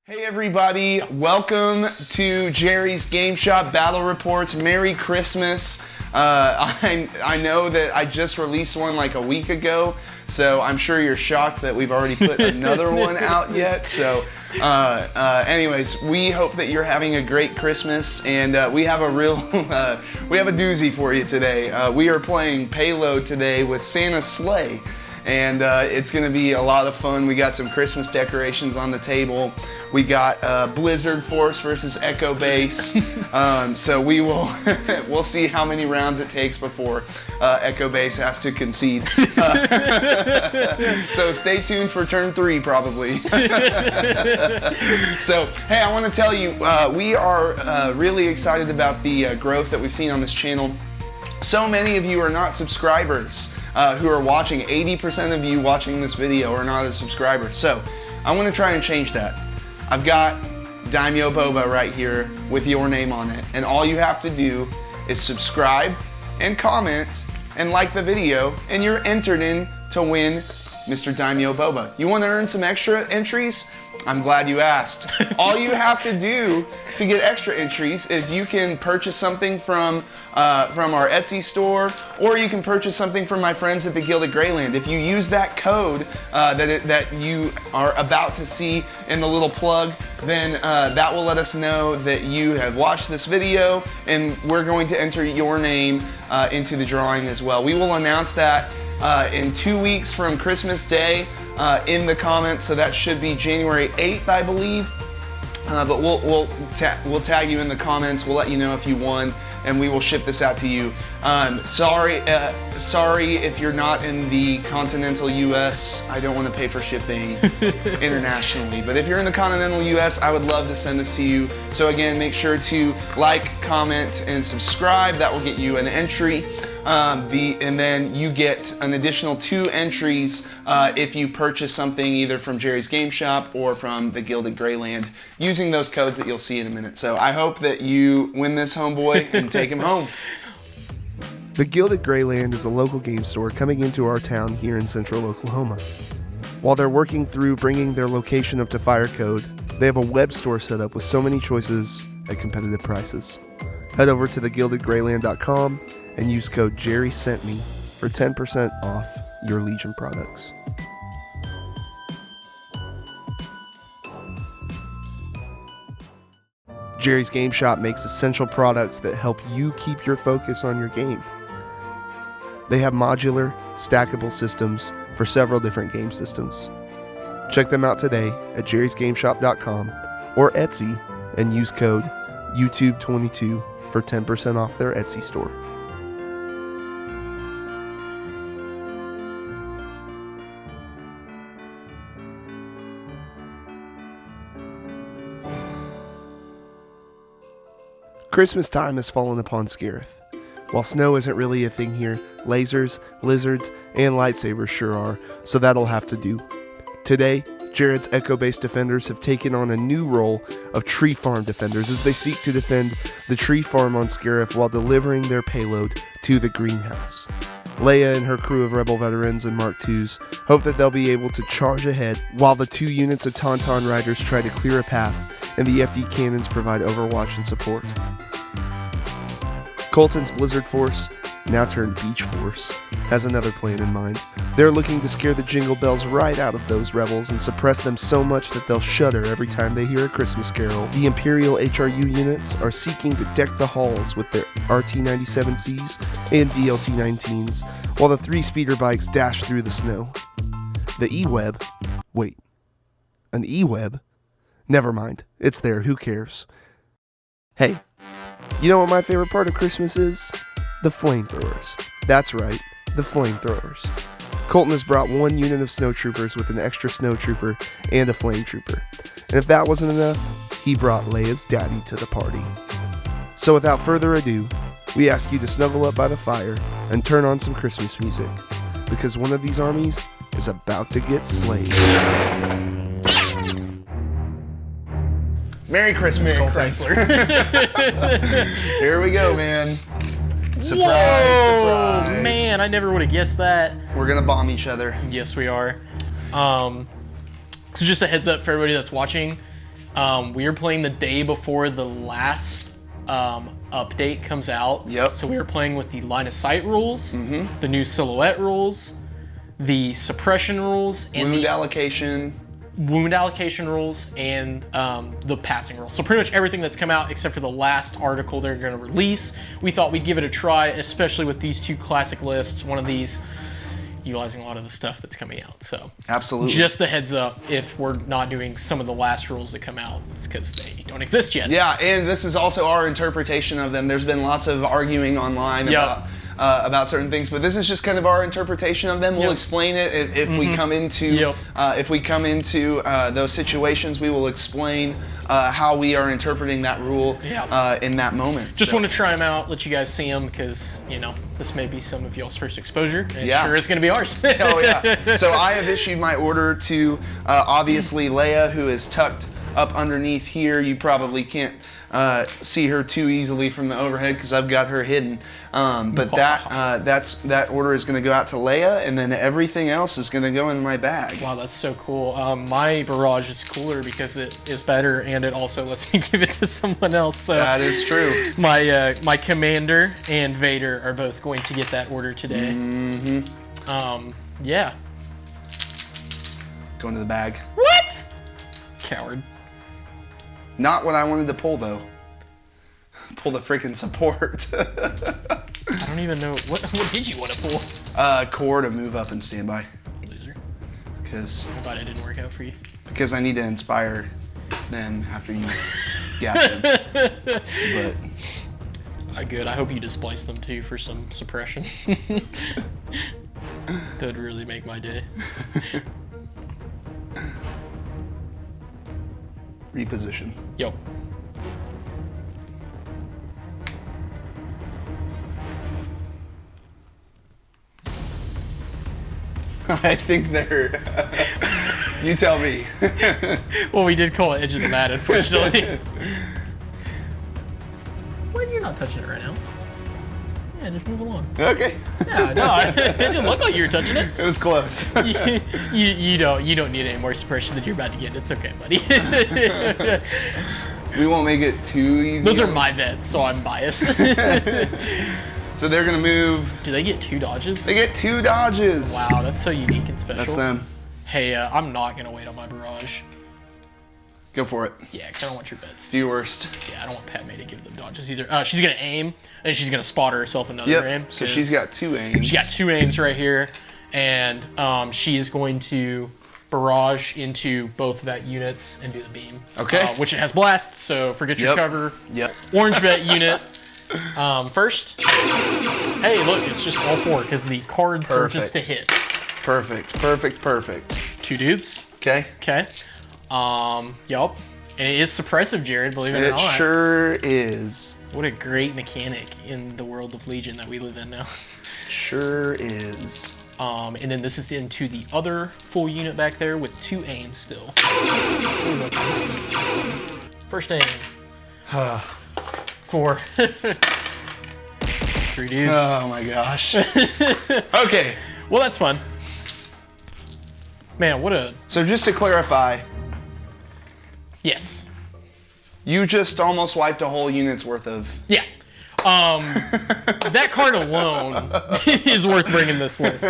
Hey everybody, welcome to Jerry's Game Shop Battle Reports. Merry Christmas. I know that I just released one like a week ago, so I'm sure you're shocked that we've already put another one out yet. So anyways, we hope that you're having a great Christmas, and we have a we have a doozy for you today. We are playing Payload today with Santa's Sleigh. And it's going to be a lot of fun. We got some Christmas decorations on the table. We got Blizzard Force versus Echo Base. So we will we'll see how many rounds it takes before Echo Base has to concede. So stay tuned for turn 3 probably. So hey, I want to tell you, we are really excited about the growth that we've seen on this channel. So many of you are not subscribers who are watching. 80% of you watching this video are not a subscriber. So I want to try and change that. I've got Daimyo Boba right here with your name on it. And all you have to do is subscribe and comment and like the video, and you're entered in to win Mr. Daimyo Boba. You want to earn some extra entries? I'm glad you asked. All you have to do to get extra entries is you can purchase something from our Etsy store, or you can purchase something from my friends at the Gilded Greyland. If you use that code that you are about to see in the little plug, then that will let us know that you have watched this video, and we're going to enter your name into the drawing as well. We will announce that in 2 weeks from Christmas Day in the comments, so that should be January 8th, I believe. But we'll tag you in the comments. We'll let you know if you won, and we will ship this out to you. Sorry if you're not in the continental U.S. I don't want to pay for shipping internationally. But if you're in the continental U.S., I would love to send this to you. So again, make sure to like, comment, and subscribe. That will get you an entry. And then you get an additional 2 entries if you purchase something either from Jerry's Game Shop or from the Gilded Greyland using those codes that you'll see in a minute. So I hope that you win this, homeboy, and take him home. The Gilded Greyland is a local game store coming into our town here in central Oklahoma. While they're working through bringing their location up to fire code, they have a web store set up with so many choices at competitive prices. Head over to thegildedgreyland.com and use code JERRYSENTME for 10% off your Legion products. Jerry's Game Shop makes essential products that help you keep your focus on your game. They have modular, stackable systems for several different game systems. Check them out today at jerrysgameshop.com or Etsy and use code YouTube22 for 10% off their Etsy store. Christmas time has fallen upon Scarif. While snow isn't really a thing here, lasers, lizards, and lightsabers sure are, so that'll have to do. Today, Jared's Echo-based defenders have taken on a new role of tree farm defenders as they seek to defend the tree farm on Scarif while delivering their payload to the greenhouse. Leia and her crew of Rebel veterans and Mark IIs hope that they'll be able to charge ahead while the 2 units of Tauntaun Riders try to clear a path and the FD cannons provide overwatch and support. Colton's Blizzard Force, now turned Beach Force, has another plan in mind. They're looking to scare the jingle bells right out of those rebels and suppress them so much that they'll shudder every time they hear a Christmas carol. The Imperial HRU units are seeking to deck the halls with their RT-97Cs and DLT-19s, while the 3 speeder bikes dash through the snow. The E-Web... Wait. An E-Web? Never mind. It's there. Who cares? Hey, you know what my favorite part of Christmas is? The flamethrowers. That's right, the flamethrowers. Colton has brought 1 unit of snowtroopers with an extra snowtrooper and a flame trooper. And if that wasn't enough, he brought Leia's daddy to the party. So without further ado, we ask you to snuggle up by the fire and turn on some Christmas music, because one of these armies is about to get slayed. Merry Christmas, Colton. Here we go, man. Surprise, surprise. Man, I never would have guessed that. We're gonna bomb each other. Yes, we are. So just a heads up for everybody that's watching. We are playing the day before the last update comes out. Yep. So we were playing with the line of sight rules, the new silhouette rules, the suppression rules, and Wound the allocation rules, and the passing rules. So pretty much everything that's come out except for the last article they're going to release. We thought we'd give it a try, especially with these two classic lists. One of these utilizing a lot of the stuff that's coming out. So absolutely. Just a heads up, if we're not doing some of the last rules that come out, it's because they don't exist yet. Yeah, and this is also our interpretation of them. There's been lots of arguing online about certain things, but this is just kind of our interpretation of them. We'll explain it if we come into those situations. We will explain how we are interpreting that rule in that moment. Just want to try them out, let you guys see them, because this may be some of y'all's first exposure. And sure is going to be ours. Oh yeah. So I have issued my order to obviously Leia, who is tucked up underneath here. You probably can't see her too easily from the overhead because I've got her hidden. But that order is going to go out to Leia, and then everything else is going to go in my bag. Wow, that's so cool. My Barrage is cooler because it is better, and it also lets me give it to someone else. So that is true. My Commander and Vader are both going to get that order today. Yeah. Go into the bag. What? Coward. Not what I wanted to pull, though. Pull the freaking support. I don't even know. What did you want to pull? Core to move up and stand by. Loser. Because I'm glad it didn't work out for you. Because I need to inspire them after you gap them. But good. I hope you displace them, too, for some suppression. That would really make my day. Reposition. Yo. I think they're... You tell me. Well, we did call it edge of the mat, unfortunately. Well, you're not touching it right now. Yeah, just move along. Okay. Yeah, no, it didn't look like you were touching it. It was close. you don't need any more suppression than you're about to get. It's okay, buddy. We won't make it too easy. Those are my bets, so I'm biased. So they're gonna move. Do they get 2 dodges? They get 2 dodges. Wow, that's so unique and special. That's them. Hey, I'm not gonna wait on my Barrage. Go for it. Yeah, because I don't want your bets. Do your worst. Yeah, I don't want Padme to give them dodges either. She's gonna aim, and she's gonna spot herself another aim. So she's got 2 aims. She's got 2 aims right here, and she is going to barrage into both vet units and do the beam. Okay. Which it has blast, so forget your cover. Yep. Orange vet unit first. Hey, look, it's just all 4 because the card searches to hit. Perfect. Perfect. Perfect. 2 dudes. Okay. Okay. Yup. And it is suppressive, Jared, believe it or not. It sure is. What a great mechanic in the world of Legion that we live in now. Sure is. And then this is into the other full unit back there with 2 aims still. First aim. 4. 3 dudes. Oh my gosh. Okay. Well, that's fun. Man, what a... So just to clarify. Yes. You just almost wiped a whole unit's worth of... Yeah. That card alone is worth bringing this list.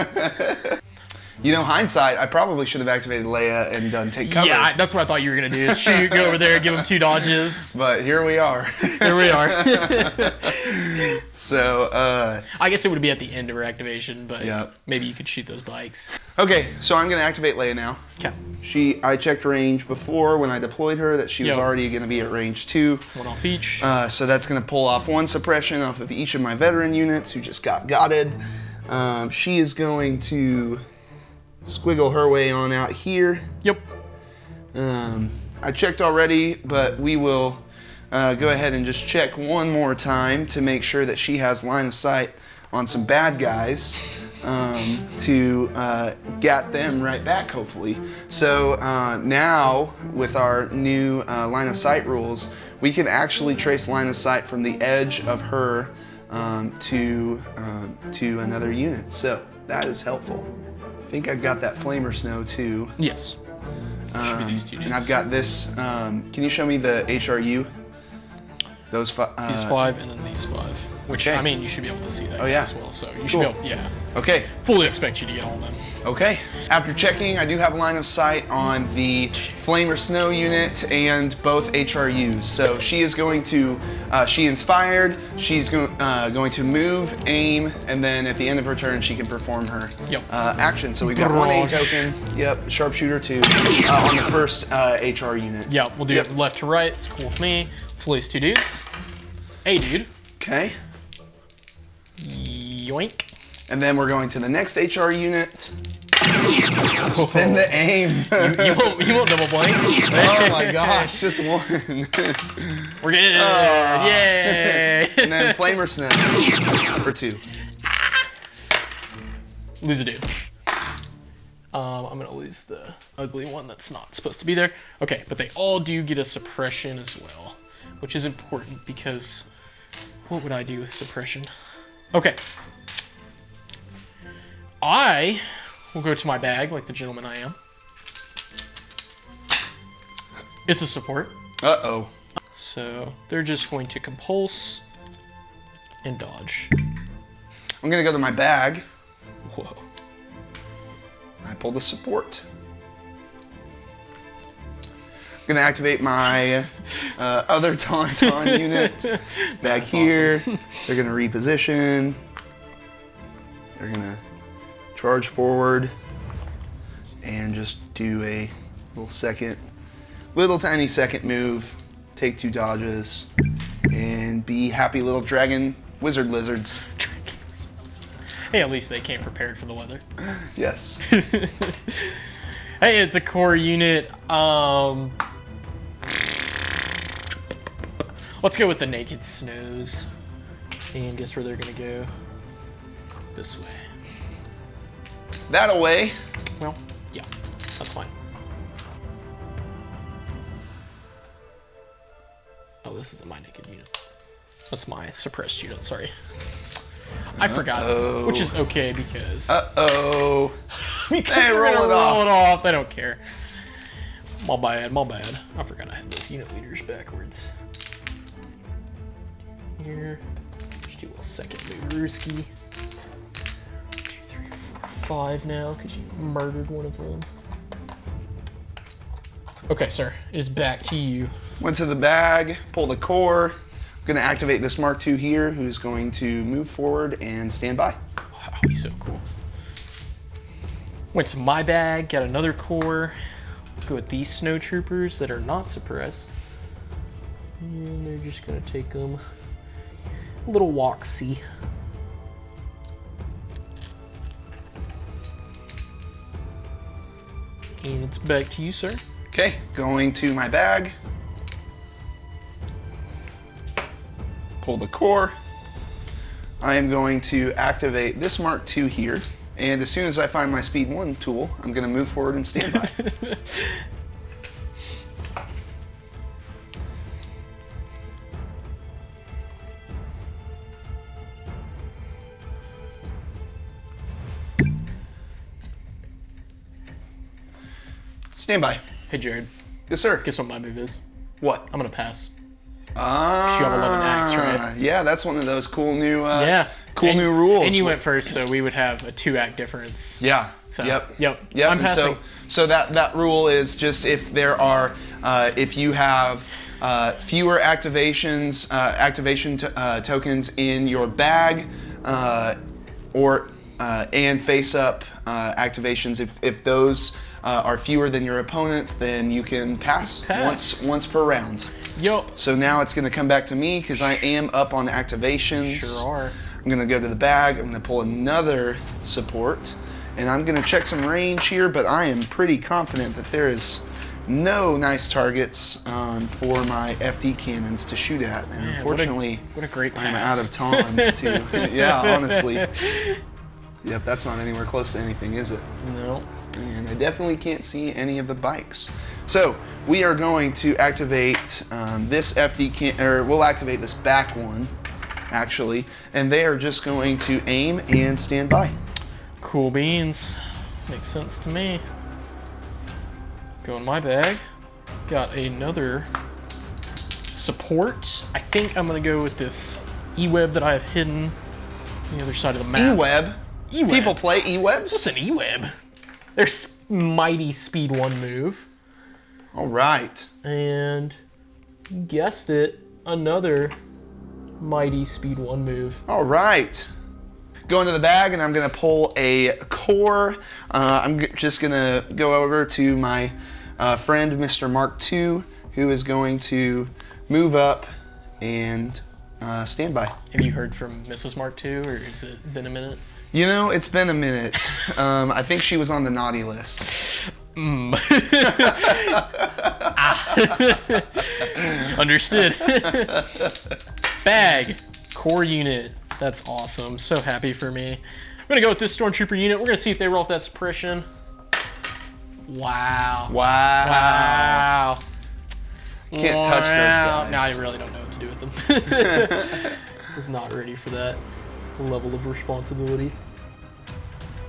You know, hindsight, I probably should have activated Leia and done take cover. Yeah, that's what I thought you were going to do. Is shoot, go over there, give him 2 dodges. But here we are. Here we are. So, I guess it would be at the end of her activation, but Yep. maybe you could shoot those bikes. Okay, so I'm going to activate Leia now. Okay. I checked range before when I deployed her that she was already going to be at range 2. 1 off each. So that's going to pull off 1 suppression off of each of my veteran units who just got gotted. She is going to squiggle her way on out here. Yep. I checked already, but we will go ahead and just check one more time to make sure that she has line of sight on some bad guys to get them right back, hopefully. So now, with our new line of sight rules, we can actually trace line of sight from the edge of her to another unit. So that is helpful. I think I've got that flamer snow too. Yes. Should be these two dudes. And I've got this. Can you show me the HRU? These 5 and then these 5. Which, okay. I mean, you should be able to see that yeah. as well. So you should be able, yeah. Okay. Fully expect you to get all of them. Okay. After checking, I do have line of sight on the Flamer Snow unit and both HRUs. So she is going to, she inspired, she's going to move, aim, and then at the end of her turn, she can perform her action. So we've got one aim token, sharpshooter 2, on the first HR unit. Yeah, we'll do it left to right. It's cool with me. Let's release 2 dudes. A dude. Okay. Yoink. And then we're going to the next HR unit. Spin the aim. you won't double blank. Oh my gosh, just one. We're good. Yay. And then Flamer Snow for 2. Lose a dude. I'm gonna lose the ugly one that's not supposed to be there. Okay, but they all do get a suppression as well, which is important because what would I do with suppression? Okay. I will go to my bag like the gentleman I am. It's a support. Uh-oh. So they're just going to compulse and dodge. I'm gonna go to my bag. Whoa. I pull the support. I'm gonna activate my other Tauntaun unit back here. Awesome. They're gonna reposition. They're gonna charge forward and just do a little tiny second move, take 2 dodges, and be happy little dragon wizard lizards. Hey, at least they came prepared for the weather. Yes. Hey, it's a core unit. Let's go with the Naked Snows. And guess where they're gonna go? This way. That away. Well, yeah, that's fine. Oh, this isn't my naked unit. That's my suppressed unit, sorry. I forgot, which is okay because... Uh-oh. because hey, roll it off. They don't care. My bad. I forgot I had those unit leaders backwards. Here. Just do a little second move-rooski. 2, 3, 4, 5 now, because you murdered one of them. Okay, sir. It is back to you. Went to the bag, pulled a core. I'm going to activate this Mark II here, who's going to move forward and stand by. Wow, he's so cool. Went to my bag, got another core. Go with these snow troopers that are not suppressed. And they're just going to take them a little walk-see. And it's back to you, sir. Okay, going to my bag. Pull the core. I am going to activate this Mark II here. And as soon as I find my Speed 1 tool, I'm going to move forward and stand by. Stand by. Hey, Jared. Yes, sir. Guess what my move is? What? I'm going to pass. You have 11 acts, right? Yeah, that's one of those cool new new rules. And you went first, so we would have a 2-act difference. Yeah. So, Yep. I'm passing. And so that rule is just if there are if you have fewer activations activation tokens in your bag or and face up activations, if those are fewer than your opponent's, then you can pass. once per round. Yup. So now it's going to come back to me because I am up on activations. Sure are. I'm going to go to the bag. I'm going to pull another support. And I'm going to check some range here, but I am pretty confident that there is no nice targets for my FD cannons to shoot at. And man, unfortunately, what a great pass. I'm out of tawns too. Yeah, honestly. Yep, that's not anywhere close to anything, is it? No. And I definitely can't see any of the bikes. So we are going to activate this FD or we'll activate this back one, actually, and they are just going to aim and stand by. Cool beans. Makes sense to me. Go in my bag. Got another support. I think I'm gonna go with this E-web that I have hidden on the other side of the map. E-web? E-web. People play E-webs? What's an E-web? There's mighty speed 1 move. All right. And you guessed it, another mighty speed 1 move. All right. Go into the bag, and I'm going to pull a core. I'm just going to go over to my friend, Mr. Mark II, who is going to move up and stand by. Have you heard from Mrs. Mark II, or has it been a minute? You know, it's been a minute. I think she was on the naughty list. Understood. Bag. Core unit. That's awesome. So happy for me. I'm going to go with this Stormtrooper unit. We're going to see if they roll off that suppression. Wow. Wow. Can't touch those guys. No, I really don't know what to do with them. Was not ready for that level of responsibility.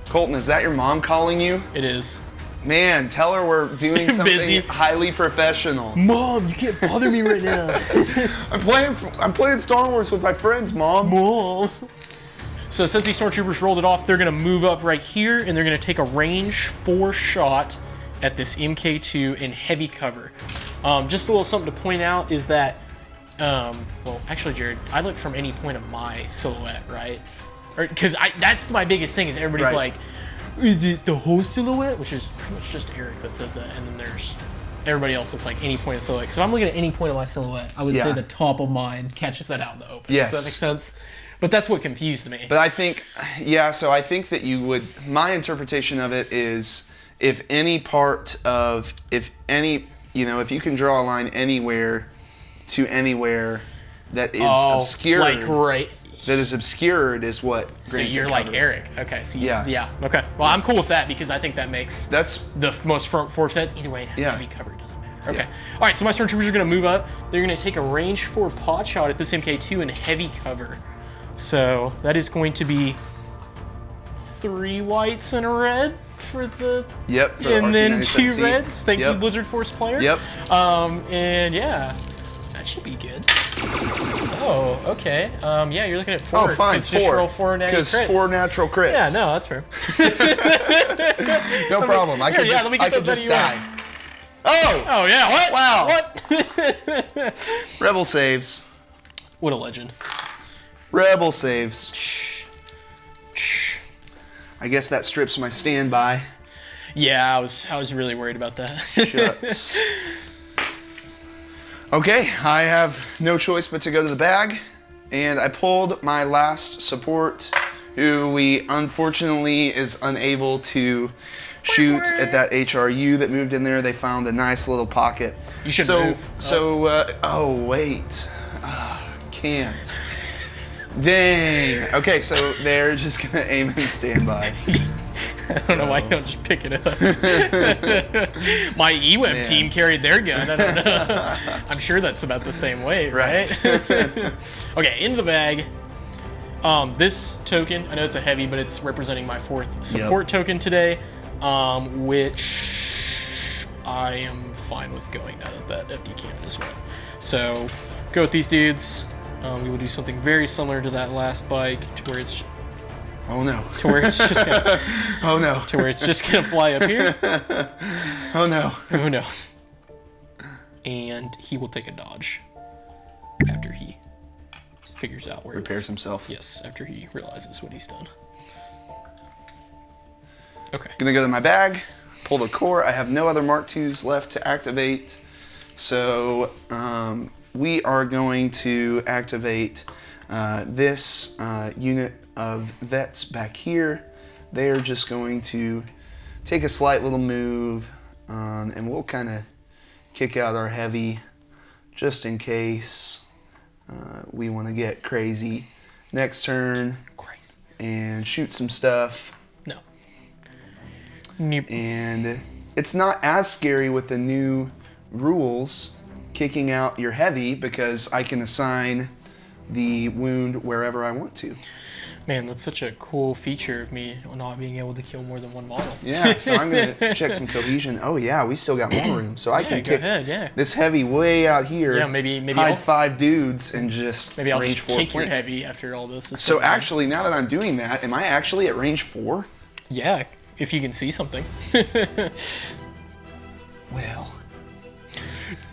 Colton, is that your mom calling you? It is. Man, tell her we're doing something Busy. highly professional. Mom, you can't bother me right now. I'm playing Star Wars with my friends, Mom. Mom. So since these Stormtroopers rolled it off, they're going to move up right here, and they're going to take a range 4 shot at this MK2 in heavy cover. Just a little something to point out is that, well, actually, Jared, I look from any point of my silhouette, right? Because that's my biggest thing is everybody's Right. like, is it the whole silhouette? Which is pretty much just Eric that says that, and then there's everybody else that's like any point of silhouette. Because if I'm looking at any point of my silhouette, I would say the top of mine catches that out in the open. Yes. Does that make sense? But that's what confused me. But I think, yeah, so I think that you would, my interpretation of it is if any part of, if you can draw a line anywhere to anywhere that is obscured. Like right. That is obscured is what So grants you're it like cover. Eric. Okay. So Yeah. Okay. Well, I'm cool with that because I think that makes That's, the most front 4 sets. Either way, it has Yeah. to be covered. It doesn't matter. Okay. Yeah. All right. So my Stormtroopers are going to move up. They're going to take a range 4 pot shot at this MK2 in heavy cover. So that is going to be 3 whites and a red for the. yep. For the And then RT-97 2 reds. Thank you, Yep. Blizzard Force player. Yep. And yeah, that should be good. Oh, okay. Yeah, you're looking at 4. Oh, fine, 'cause just 4. roll 4 natty Because crits. 4 natural crits. Yeah, no, that's fair. No problem. I could yeah, just, let me get I could those out of just your way. die. Oh! Oh, yeah, what? Wow. What? Rebel saves. What a legend. Rebel saves. I guess that strips my standby. Yeah, I was really worried about that. Shucks. Okay, I have no choice but to go to the bag, and I pulled my last support, who we unfortunately is unable to shoot at that HRU that moved in there. They found a nice little pocket. You should so, move. Oh wait, can't. Dang. Okay, so they're just gonna aim and stand by. I don't know why you don't just pick it up. My E-Web Man. team carried their gun. I don't know. I'm sure that's about the same way, right? Okay, into the bag. This token, I know it's a heavy, but it's representing my 4th support token today, which I am fine with going now that FD cannon is wet. So, go with these dudes. We will do something very similar to that last bike, to where it's Oh no. to where it's just gonna, Oh no. to where it's just gonna fly up here. Oh no. Oh no. And he will take a dodge after he figures out where Repairs himself. Yes, after he realizes what he's done. Okay. Gonna go to my bag, pull the core. I have no other Mark IIs left to activate. So we are going to activate this unit of vets back here. They are just going to take a slight little move, and we'll kind of kick out our heavy just in case we want to get crazy next turn and shoot some stuff. No. Nope. And it's not as scary with the new rules kicking out your heavy because I can assign the wound wherever I want to. Man, that's such a cool feature of me not being able to kill more than one model. Yeah, so I'm going to check some cohesion. Oh, yeah, we still got more room. So I can go kick ahead, yeah. this heavy way out here. Yeah, maybe hide I'll, 5 dudes and just maybe I'll range just 4 kick your plant. heavy after all this. So actually, now that I'm doing that, am I actually at range 4? Yeah, if you can see something. Well.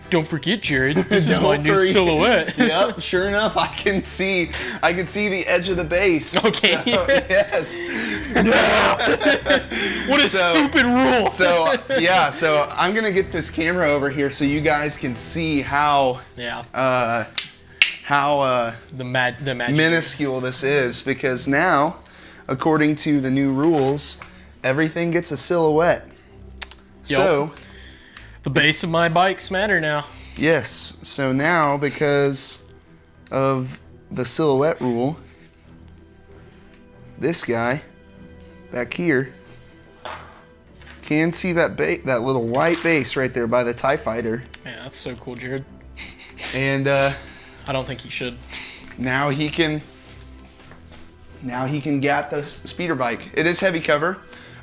Don't forget, Jared, this is my Don't new forget. silhouette. Yep, sure enough, I can see the edge of the base. Okay. So, yes. What a stupid rule. So yeah, so I'm gonna get this camera over here so you guys can see how Yeah. The magic. minuscule this is, because now, according to the new rules, everything gets a silhouette. Yep. So The base of my bikes matter now. yes, so now because of the silhouette rule, this guy back here can see that little white base right there by the TIE fighter. Man, that's so cool, Jared. And I don't think he should. now he can get the speeder bike. It is heavy cover,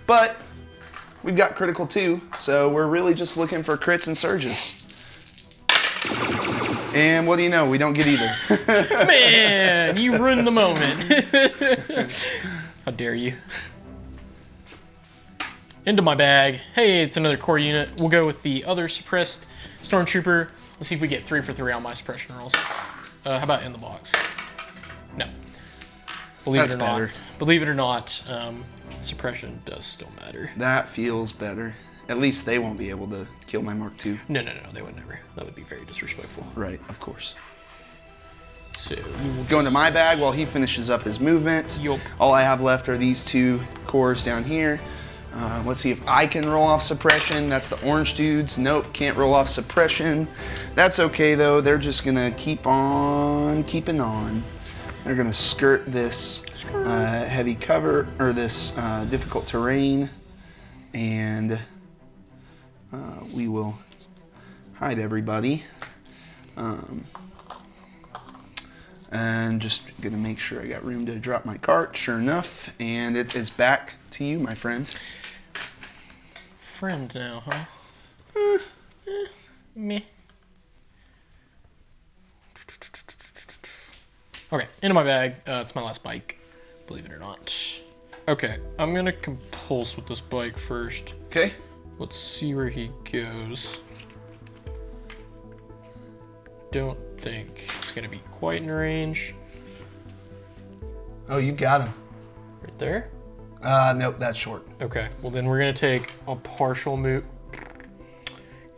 but we've got critical too, so we're really just looking for crits and surges. And what do you know? We don't get either. Man, you ruined the moment. How dare you? Into my bag. Hey, it's another core unit. We'll go with the other suppressed stormtrooper. Let's see if we get 3 for 3 on my suppression rolls. How about in the box? No. That's better. Believe it or not, suppression does still matter. That feels better. At least they won't be able to kill my Mark II. No, they would never. That would be very disrespectful. Right, of course. So you will Go into my bag while he finishes up his movement. Yup. All I have left are these 2 cores down here. Let's see if I can roll off suppression. That's the orange dudes. Nope, can't roll off suppression. That's okay though. They're just gonna keep on keeping on. They're gonna skirt this heavy cover, or this difficult terrain, and we will hide everybody. And just gonna make sure I got room to drop my cart. Sure enough, and it is back to you, my friend. friend now, huh? Meh. Okay, into my bag. It's my last bike, believe it or not. Okay, I'm gonna compulse with this bike first. Okay. Let's see where he goes. Don't think it's gonna be quite in range. Oh, you got him. Right there? Nope, that's short. Okay, well then we're gonna take a partial move.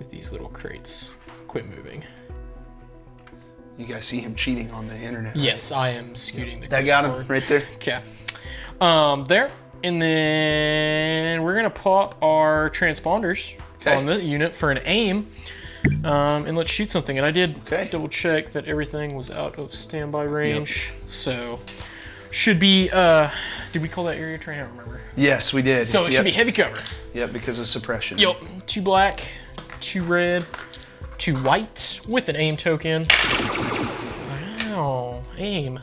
If these little crates quit moving. You guys see him cheating on the internet. Yes, I am scooting the That crate got him forward. right there. Okay. There. And then we're gonna pop our transponders on the unit for an aim. And let's shoot something. And I did double check that everything was out of standby range. Yep. So should be did we call that area terrain? I don't remember. Yes, we did. So it should be heavy cover. Yep, because of suppression. Yep. 2 black, 2 red, 2 white with an aim token. Wow, aim.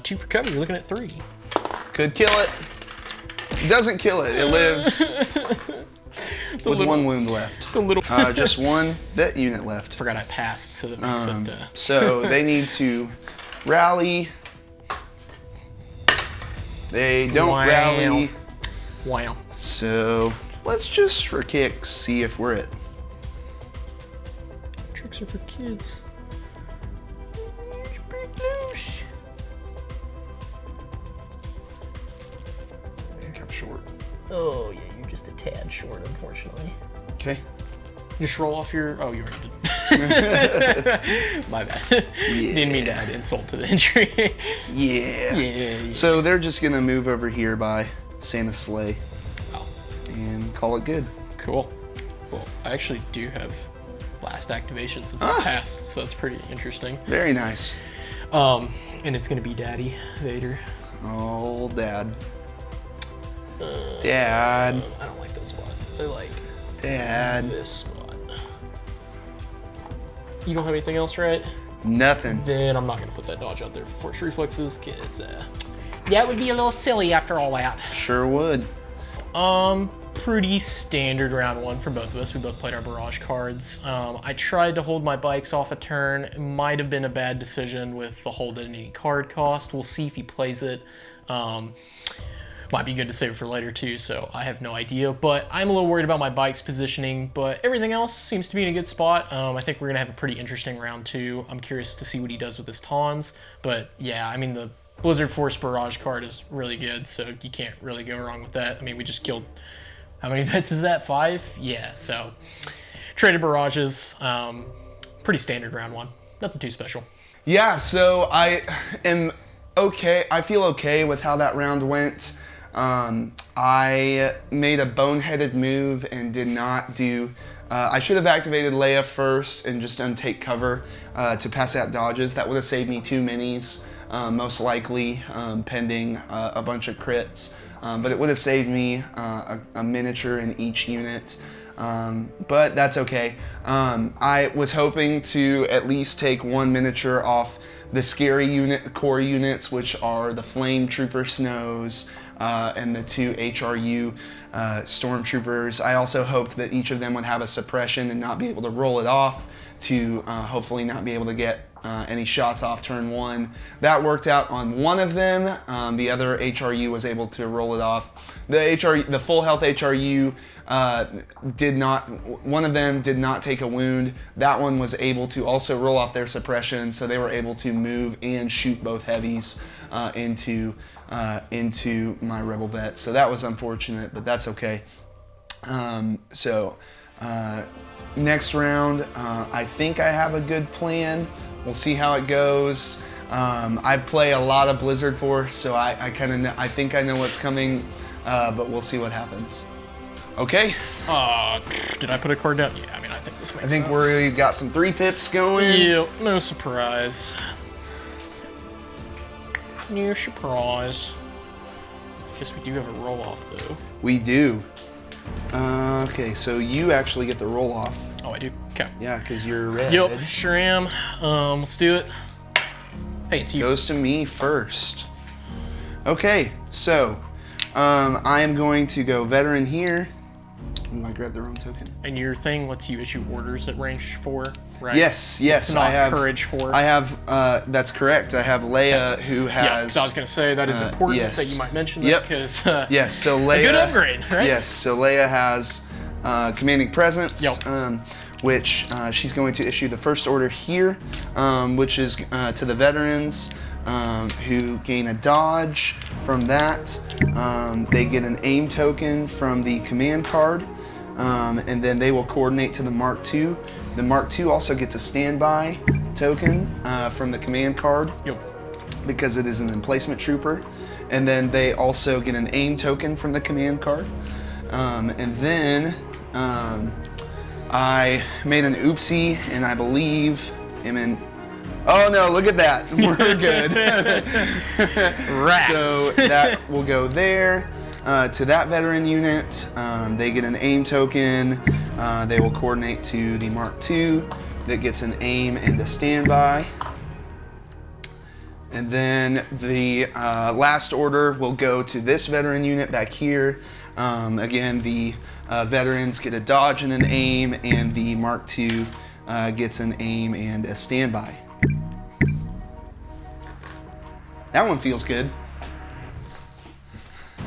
2 for cover, you're looking at 3. Could kill it. It doesn't kill it. It lives with 1 wound left. The little just 1 vet unit left. Forgot I passed, so that makes it. So they need to rally. They don't rally. Wow. So let's just for kicks see if we're at. Tricks are for kids. Loose. I think I'm short. Oh yeah, you're just a tad short, unfortunately. Okay. Just roll off your. Oh, you already did. My bad. Yeah. Didn't mean to add insult to the injury. Yeah. Yeah. So they're just gonna move over here by Santa's sleigh. Oh. And call it good. Cool. Well, I actually do have last activation since I passed, so that's pretty interesting. Very nice. And it's gonna be Daddy Vader. Oh, Dad. Dad. I don't like that spot. I like Dad. this spot. You don't have anything else, right? Nothing. Then I'm not gonna put that dodge out there for force reflexes, because That would be a little silly after all that. Sure would. Pretty standard round one for both of us. We both played our barrage cards. I tried to hold my bikes off a turn. It might have been a bad decision with the whole detonating card cost. We'll see if he plays it. Might be good to save it for later too, so I have no idea. But I'm a little worried about my bike's positioning, but everything else seems to be in a good spot. I think we're gonna have a pretty interesting round two. I'm curious to see what he does with his Tauns. But yeah, I mean, the Blizzard Force Barrage card is really good, so you can't really go wrong with that. I mean, we just killed, how many vets is that? 5? Yeah, so traded barrages, pretty standard round one. Nothing too special. Yeah, so I am okay. I feel okay with how that round went. I made a boneheaded move and did not do, I should have activated Leia first and just done take cover to pass out dodges. That would have saved me 2 minis, most likely, pending a bunch of crits. But it would have saved me a miniature in each unit. But that's okay. I was hoping to at least take 1 miniature off the scary unit, the core units, which are the Flame Trooper Snows and the 2 HRU Stormtroopers. I also hoped that each of them would have a suppression and not be able to roll it off to hopefully not be able to get any shots off turn 1. That worked out on one of them. The other HRU was able to roll it off. The full health HRU did not, one of them did not take a wound. That one was able to also roll off their suppression, so they were able to move and shoot both heavies into my rebel vet. So that was unfortunate, but that's okay. Next round, I think I have a good plan. We'll see how it goes. I play a lot of Blizzard Force, so I think I know what's coming, but we'll see what happens. Okay. Did I put a card down? Yeah, I mean, I think this makes sense. I think we've got some 3 pips going. Yep, no surprise. No surprise. Guess we do have a roll-off, though. We do. Okay, so you actually get the roll-off. Oh, I do? Okay. Yeah, because you're red. Yep, sure am. Let's do it. Hey, it's you. Goes to me first. Okay, so I am going to go veteran here. Ooh, I grabbed the wrong token. And your thing lets you issue orders at range 4, right? Yes, It's not I have courage 4. I have. That's correct. I have Leia, who has. Yeah, 'cause I was going to say that is important yes. that you might mention Yep. that because yes, so Leia. a good upgrade, right? Yes, so Leia has commanding presence. Yep. Which she's going to issue the first order here, which is to the veterans who gain a dodge. From that, they get an aim token from the command card, and then they will coordinate to the Mark II. The Mark II also gets a standby token from the command card. Yep. Because it is an emplacement trooper. And then they also get an aim token from the command card. And then I made an oopsie, and I believe am in. Oh no! Look at that. We're good. Rats. So that will go there to that veteran unit. They get an aim token. They will coordinate to the Mark II. That gets an aim and a standby. And then the last order will go to this veteran unit back here. Again, the veterans get a dodge and an aim, and the Mark II gets an aim and a standby. That one feels good.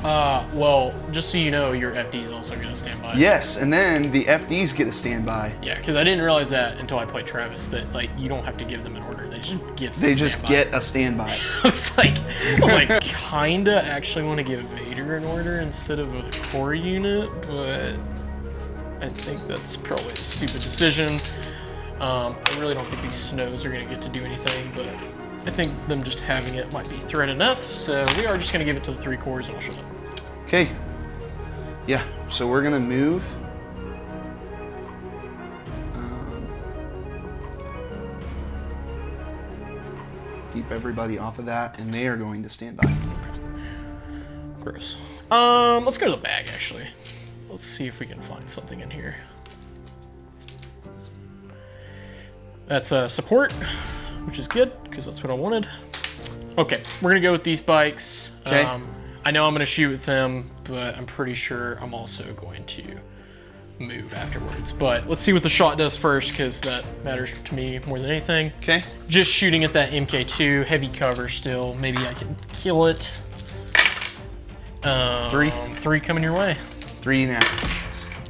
Well, just so you know, your FD is also going to stand by. Yes, and then the FDs get a standby. Yeah, because I didn't realize that until I played Travis, that like you don't have to give them an order; they just get. They just get a standby. I was like, kinda actually want to give Vader an order instead of a core unit, but I think that's probably a stupid decision. I really don't think these snows are going to get to do anything, but I think them just having it might be threat enough. So we are just going to give it to the 3 cores and I'll shut up. Okay. Yeah, so we're gonna move. Keep everybody off of that, and they are going to stand by. Gross. Let's go to the bag, actually. Let's see if we can find something in here. That's support, which is good, because that's what I wanted. Okay, we're gonna go with these bikes. Okay. I know I'm gonna shoot with them, but I'm pretty sure I'm also going to move afterwards. But let's see what the shot does first, because that matters to me more than anything. Okay. Just shooting at that MK2, heavy cover still. Maybe I can kill it. 3 coming your way. 3 now.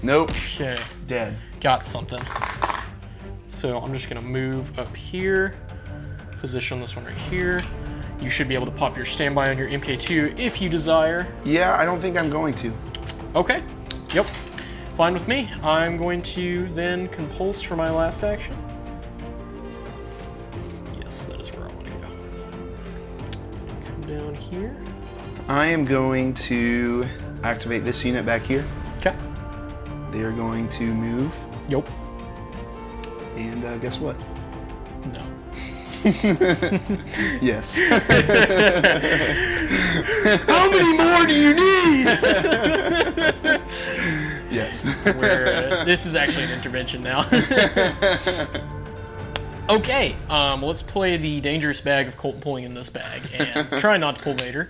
Nope. Okay, Dead. got something. So I'm just gonna move up here, position this one right here. You should be able to pop your standby on your MK2 if you desire. Yeah, I don't think I'm going to. Okay, yep, fine with me. I'm going to then compulse for my last action. Yes, that is where I want to go. Come down here. I am going to activate this unit back here. Okay. They are going to move. Yep. And guess what? No. Yes. How many more do you need? Yes. This is actually an intervention now. Okay, let's play the dangerous bag of Colton pulling in this bag and try not to pull Vader.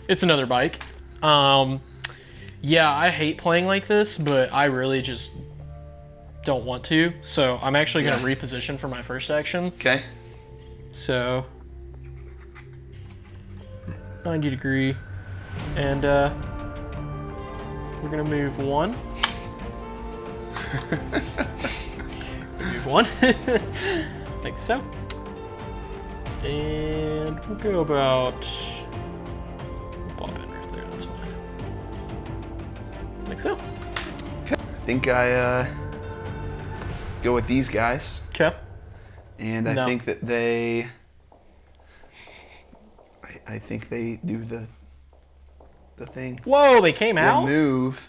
It's another bike. Yeah, I hate playing like this, but I really just don't want to. So I'm actually going to reposition for my first action. Okay. So 90 degree, and we're gonna move 1. Move 1, like so, and we'll go about. We'll pop in right there. That's fine. Like so. Okay. I think I go with these guys. Okay. And I think that they, I think they do the thing. Whoa, they came out? We'll move.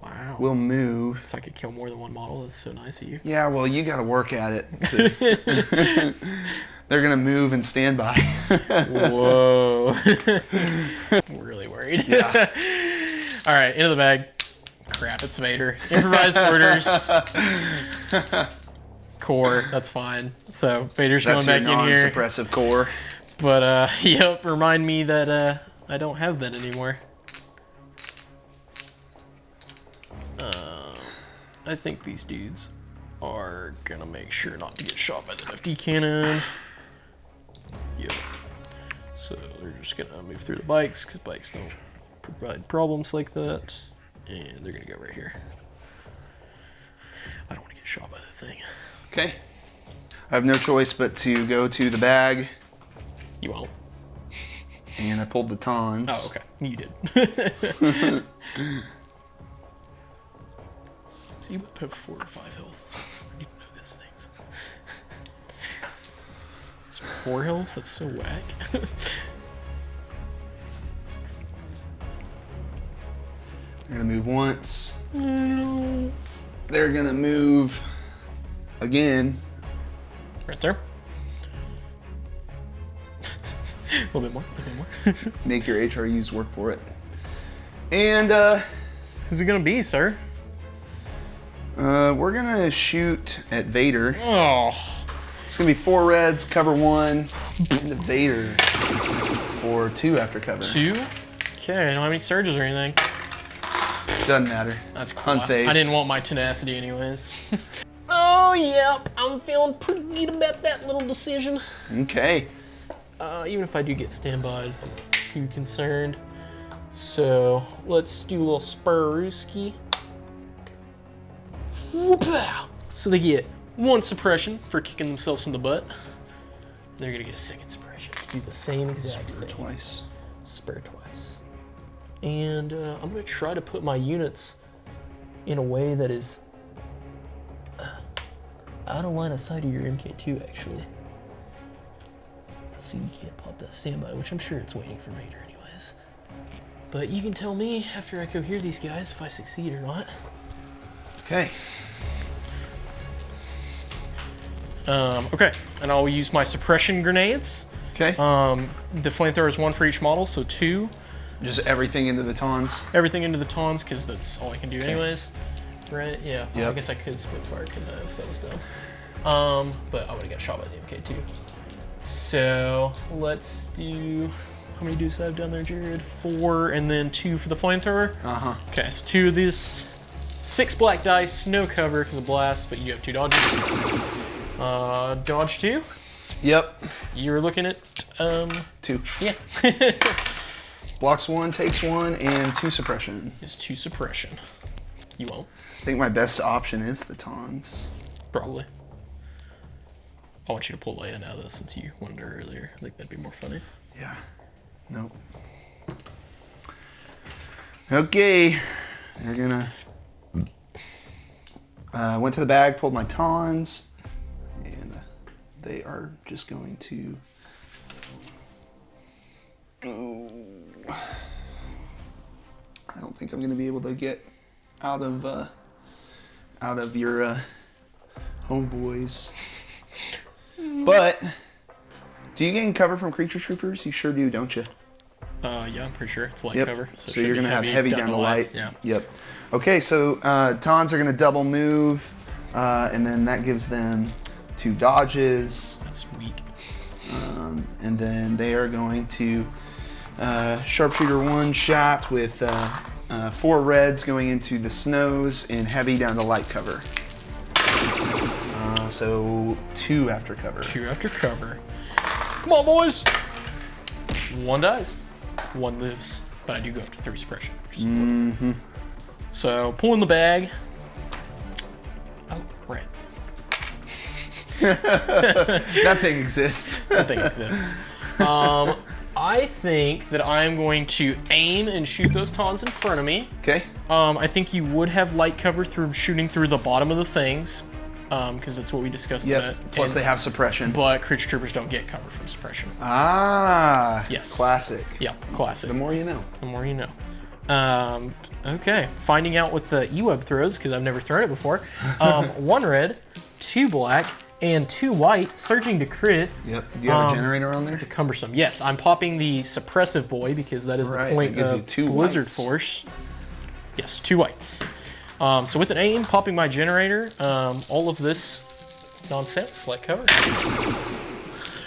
Wow. We'll move. So I could kill more than one model. That's so nice of you. Yeah, well, you got to work at it. They're going to move and stand by. Whoa. I'm really worried. Yeah. All right, into the bag. Crap, it's Vader. Improvised orders. Core, that's fine. So Vader's That's going back your in here. non-suppressive core. But yep, remind me that I don't have that anymore. I think these dudes are gonna make sure not to get shot by the FD cannon. Yep. So they're just gonna move through the bikes, because bikes don't provide problems like that. And they're gonna go right here. I don't want to get shot by that thing. Okay. I have no choice but to go to the bag. You won't. And I pulled the tons. Oh, okay. You did. So you have 4 or 5 health. I need to know these things. It's 4 health? That's so whack. They're gonna move once. They're gonna move again. Right there. A little bit more. Make your HRUs work for it. And Who's it gonna be, sir? we're gonna shoot at Vader. Oh. It's gonna be 4 reds, cover 1, into Vader for 2 after cover. 2? Okay, I don't have any surges or anything. Doesn't matter. That's cool. Unfazed. I didn't want my tenacity anyways. Oh, yep. I'm feeling pretty good about that little decision. Okay. Even if I do get standby, I'm not too concerned. So let's do a little Spurrooski. Whoop-pow! So they get 1 suppression for kicking themselves in the butt. They're gonna get a 2nd suppression. Do the same exact thing. Twice. Spur twice. And I'm gonna try to put my units in a way that is out of line of sight of your MK2, actually. So you can't pop that standby, which I'm sure it's waiting for Vader anyways. But you can tell me after I cohere these guys if I succeed or not. Okay. Okay, and I'll use my suppression grenades. Okay. The flamethrower is 1 for each model, so 2. Just everything into the tons. Everything into the tawns, because that's all I can do anyways. Right? Yeah. Well, I Yep. guess I could spit fire, couldn't I, if that was done. But I would have got shot by the MK2. So let's do. How many dudes do I have down there, Jared? 4, and then 2 for the flamethrower. Okay, so 2 of these. 6 black dice, no cover because of blast, but you have 2 dodges. Dodge 2. Yep. You're looking at 2. Yeah. Blocks 1, takes 1, and 2 suppression. It's 2 suppression. You won't. I think my best option is the taunts. Probably. I want you to pull Leia now though, since you wanted her earlier. I think that'd be more funny. Yeah. Nope. Okay. They're gonna. Went to the bag, pulled my tawns, and they are just going to. Oh, I don't think I'm going to be able to get out of your homeboys. But do you gain cover from creature troopers? You sure do, don't you? Yeah, I'm pretty sure it's light Yep. cover. So you're gonna have heavy down to light. Yeah. Yep. Okay, so Tawns are gonna double move, and then that gives them 2 dodges. That's weak. And then they are going to sharpshooter 1 shot with 4 reds going into the snows and heavy down to light cover. So 2 after cover. 2 after cover. Come on, boys. 1 dies. 1 lives, but I do go up to 3 suppression. Mm-hmm. So pulling the bag. Oh, red. Nothing exists. Nothing exists. I think that I'm going to aim and shoot those tawns in front of me. Okay. I think you would have light cover through shooting through the bottom of the things, because that's what we discussed. Yep. Plus they have suppression. But creature troopers don't get cover from suppression. Ah. Yes. Classic. Yeah, classic. The more you know. The more you know. Okay, finding out what the E-web throws, because I've never thrown it before. 1 red, 2 black, and 2 white, surging to crit. Yep. Do you have a generator on there? It's a cumbersome. Yes, I'm popping the suppressive boy because that is Right, the point that gives of you 2 Blizzard whites. Force. Yes, 2 whites. So with an aim, popping my generator, all of this nonsense, like cover.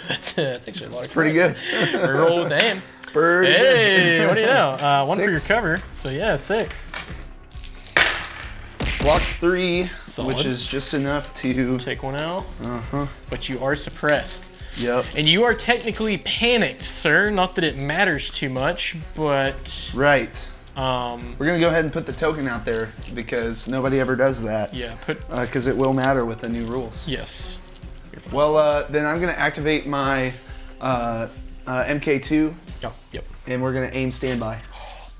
That's actually a lot of Pretty cards. good. Roll with the aim. Pretty Hey, good. what do you know? 1 for your 6. cover. So yeah, 6. Blocks 3, Solid. which is just enough to. Take 1 out. Uh-huh. But you are suppressed. Yep. And you are technically panicked, sir. Not that it matters too much, but Right. We're gonna go ahead and put the token out there because nobody ever does that. yeah, put Because it will matter with the new rules. yes. Well, then I'm gonna activate my MK2, Oh, yep. and we're gonna aim standby.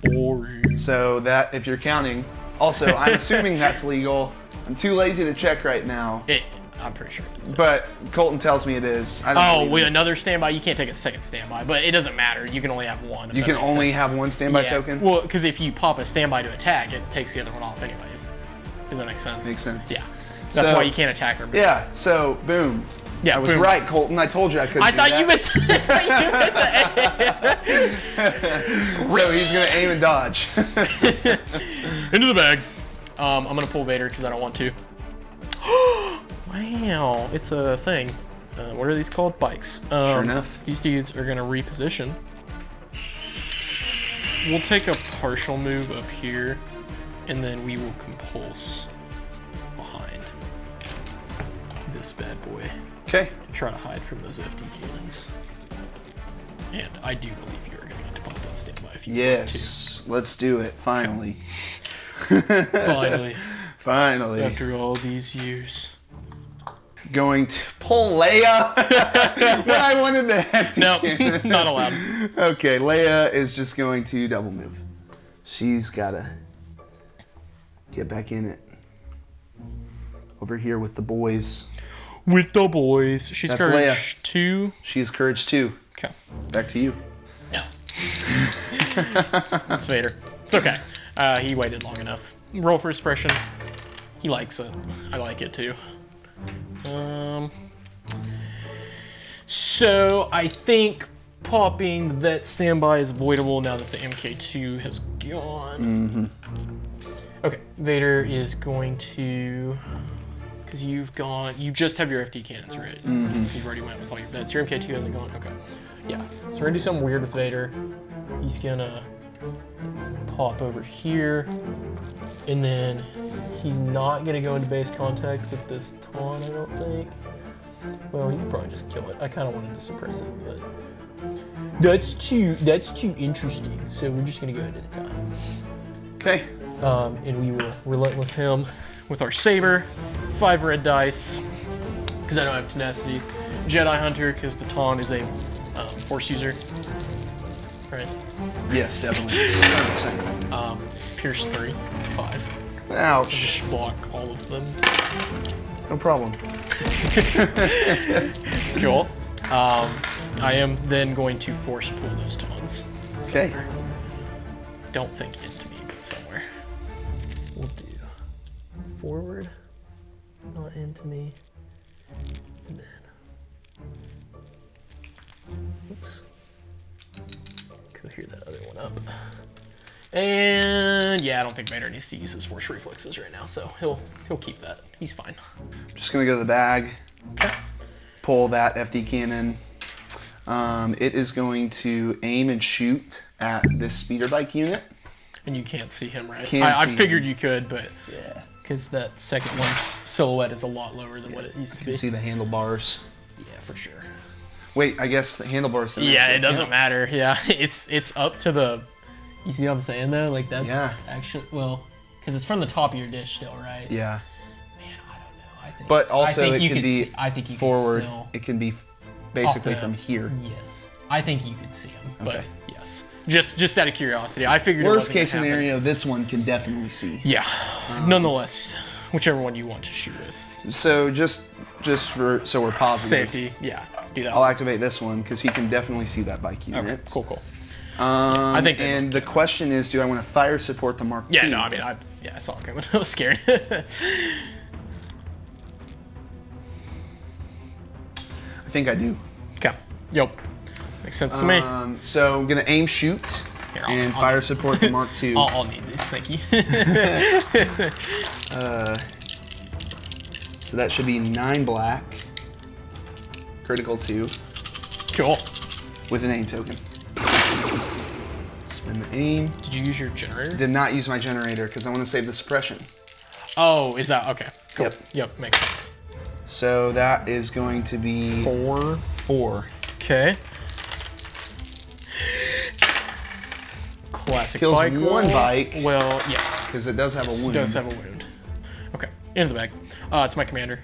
Boring. So that, if you're counting, also I'm assuming that's legal. I'm too lazy to check right now, I'm pretty sure it is. but Colton tells me it is. I don't Oh, believe wait, him. another standby? You can't take a second standby, but it doesn't matter. You can only have 1. if You that can makes only sense. have 1 standby Yeah. token. Well, because if you pop a standby to attack, it takes the other one off anyways. Does that make sense? Makes sense. Yeah. That's So- why you can't attack her. Yeah. So boom. Yeah, I was boom. right, Colton. I told you I couldn't. I do thought that. you meant. I thought you meant the So he's gonna aim and dodge. Into the bag. I'm gonna pull Vader because I don't want to. Wow, it's a thing. What are these called? Bikes. Sure enough. These dudes are gonna reposition. We'll take a partial move up here, and then we will compulse behind this bad boy Okay. to try to hide from those FD cannons. And I do believe you are gonna get to pop that standby if you want Yes. Let's do it. Finally. to. Finally, Finally. after all these years. Going to pull Leia. When I wanted the hefty No, cannon. not allowed. Okay, Leia is just going to double move. She's gotta get back in it. Over here with the boys. With the boys. She's That's courage Leia. 2. She has courage too. Okay. Back to you. No. That's Vader. It's okay. He waited long enough. Roll for expression. He likes it. I like it too. So I think popping the vet standby is avoidable now that the MK2 has gone. Okay, Vader is going to, because you just have your FD cannons, right? You've already went with all your vets. Your MK2 hasn't gone. Okay. Yeah. So we're gonna do something weird with Vader. He's gonna pop over here, and then he's not gonna go into base contact with this Taunt, I don't think. Well, he could probably just kill it. I kind of wanted to suppress it, but that's too interesting. So we're just gonna go ahead to the Taunt. Okay. And we will relentless him with our saber, 5 red dice, because I don't have tenacity. Jedi Hunter, because the Taunt is a force user. Right. Yes, definitely. 100%. Pierce 3, 5. Ouch. Just block all of them. No problem. Cool. I am then going to force pull those Taunts. Okay. Somewhere. Don't think into me, but somewhere. We'll do forward, not into me, and then. Oops. Clear that other one up. And yeah, I don't think Vader needs to use his force reflexes right now, so he'll keep that. He's fine. I'm just gonna go to the bag, pull that FD cannon. It is going to aim and shoot at this speeder bike unit. And you can't see him, right? I I figured you could, but yeah, because that second one's silhouette is a lot lower than what it used to you be. can see the handlebars. Yeah, for sure. Wait, I guess the handlebars. Yeah, it doesn't matter. Yeah, it's up to the. You see what I'm saying though? Like that's actually because it's from the top of your dish still, right? Yeah. Man, I don't know. I think. But also I think it could be I think you forward. Could still It can be basically off the- from here. Yes, I think you could see him. But Okay. yes, just out of curiosity, I figured. Worst it wasn't case gonna happen. scenario, this one can definitely see. Yeah. Nonetheless, whichever one you want to shoot with. So just for so we're positive. Safety. Yeah. Do that. I'll activate this one because he can definitely see that bike unit. Okay. Cool. I think they and the question is, do I want to fire support the Mark II? Yeah. No. I mean, I saw it coming. I was scared. I think I do. Okay. Yep. Makes sense to me. So I'm gonna aim, shoot, Here, and I'll fire support the Mark II. I'll need this. Thank you. So that should be 9 black, critical 2, Cool. with an aim token. Spin the aim. Did you use your generator? Did not use my generator because I want to save the suppression. Oh, is that okay? Cool. Yep. Yep. Makes sense. So that is going to be 4. Okay. Classic Kills bike one roll. bike. Well, yes. Because it does have Yes, a wound. It does have a wound. Okay. Into the bag. It's my commander.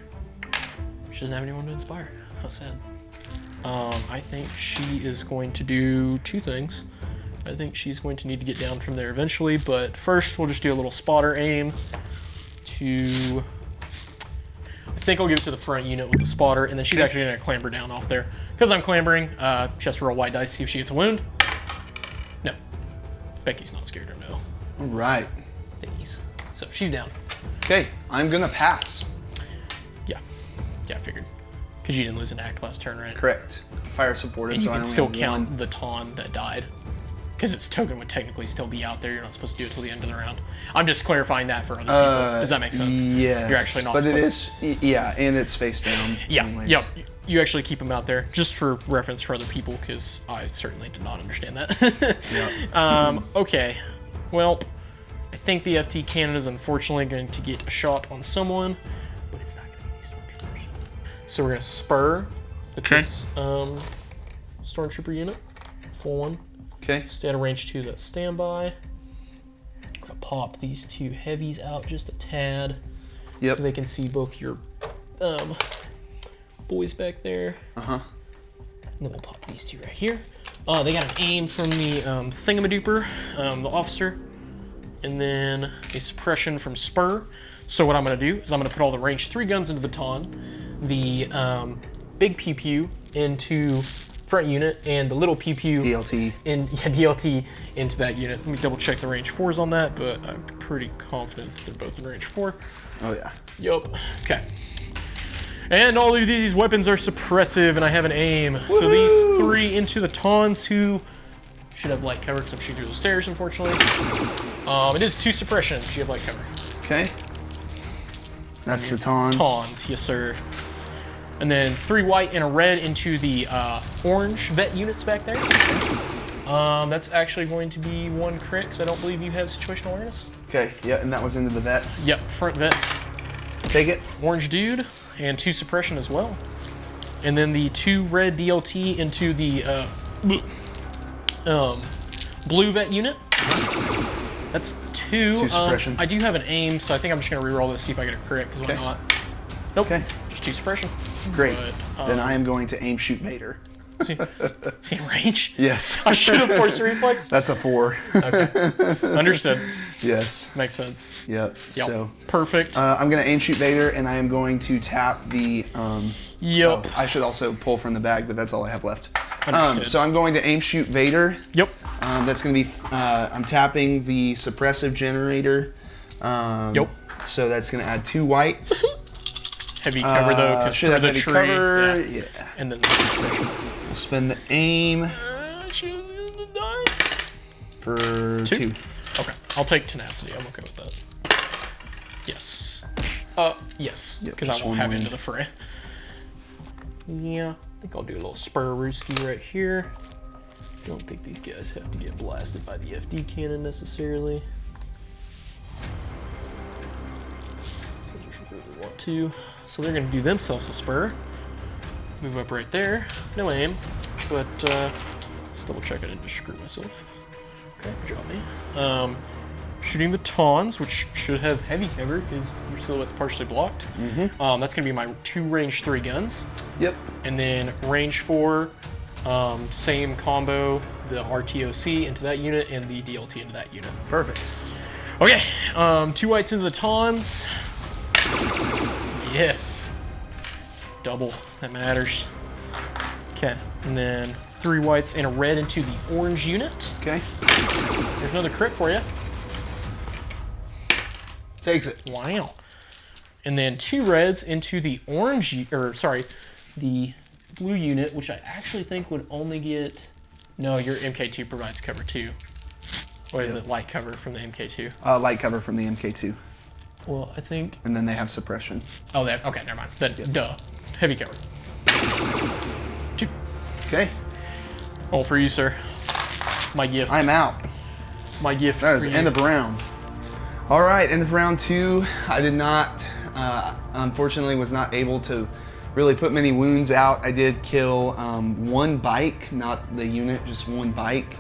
She doesn't have anyone to inspire. How sad. I think she is going to do 2 things. I think she's going to need to get down from there eventually, but first we'll just do a little spotter aim to... I think I'll give it to the front unit with the spotter, and then she's actually going to clamber down off there. Because I'm clambering, she has to roll white dice, see if she gets a wound. No. Becky's not scared or no. All right. Thingies. So she's down. Okay, I'm gonna pass. Yeah. Yeah, I figured. Because you didn't lose an act last turn, right? Correct. Fire supported, And you so I can only still have count 1. the Taunt that died. Because its token would technically still be out there. You're not supposed to do it till the end of the round. I'm just clarifying that for other people. Does that make sense? Yes. You're actually not But it supposed is, yeah, and it's face down. Yeah, anyways. yep. You actually keep them out there, just for reference for other people, because I certainly did not understand that. Yep. Okay, well, I think the FT cannon is unfortunately going to get a shot on someone, but it's not going to be these stormtroopers. So we're going to spur with this stormtrooper unit, full one. Okay. Stay at a range 2 that's standby. I'm going to pop these 2 heavies out just a tad. Yep. So they can see both your boys back there. Uh-huh. And then we'll pop these 2 right here. They got an aim from the thingamaduper, the officer. And then a suppression from Spur. So what I'm going to do is I'm going to put all the range 3 guns into the Taun, the big pew-pew into front unit, and the little pew-pew DLT. DLT into that unit. Let me double check the range 4s on that, but I'm pretty confident they're both in range 4. Oh, yeah. Yup. Okay. And all of these weapons are suppressive, and I have an aim. Woo-hoo! So these 3 into the Tauns, who should have light cover because I'm shooting through the stairs, unfortunately. It is 2 suppression. She have light cover. Okay. That's the Tauns. Tauns, yes sir. And then 3 white and a red into the orange vet units back there. That's actually going to be 1 crit, because I don't believe you have situational awareness. Okay, yeah, and that was into the vets. Yep, front vet. Take it. Orange dude, and 2 suppression as well. And then the 2 red DLT into the blue vet unit. That's 2. 2 suppression. I do have an aim, so I think I'm just going to reroll this, see if I get a crit, because why not? Nope, Okay. just 2 suppression. Great. But, Then I am going to aim shoot Vader. See in range? Yes. I should have forced reflex. That's a 4. Okay. Understood. Yes. Makes sense. Yep. So perfect. I'm going to aim shoot Vader, and I am going to tap the. Yep. I should also pull from the bag, but that's all I have left. Understood. So I'm going to aim shoot Vader. Yep. That's going to be. I'm tapping the suppressive generator. Yep. So that's going to add 2 whites. Heavy cover though, because should for have the heavy tree. cover. Yeah. Yeah. And then the We'll spend the aim for 2. Okay, I'll take tenacity. I'm okay with that. Yes. Yes, Yep, because I just won't 1 have wound. into the fray. Yeah, I think I'll do a little spur rooski right here. Don't think these guys have to get blasted by the FD cannon necessarily. So I just really want to. So they're going to do themselves a spur. Move up right there. No aim, but just double check I didn't just screw myself. Okay, good job, me. Shooting the Tauns, which should have heavy cover because your silhouette's partially blocked. Mm-hmm. That's going to be my 2 range 3 guns. Yep. And then range 4, same combo, the RTOC into that unit and the DLT into that unit. Perfect. Okay, 2 whites into the Tauns. Yes. Double, that matters. Okay, and then 3 whites and a red into the orange unit. Okay. There's another crit for you. Takes it. Wow. And then 2 reds into the orange, the blue unit, which I actually think would only get, no, your MK2 provides cover too. Or is it light cover from the MK2? Light cover from the MK2. Well, I think, And then they have suppression. oh, okay, never mind. Then, duh, heavy cover. 2. Okay. All for you, sir. My gift. I'm out. My gift. That is for you. end of round. All right, end of round 2. I did not, unfortunately, was not able to really put many wounds out. I did kill 1 bike, not the unit, just 1 bike.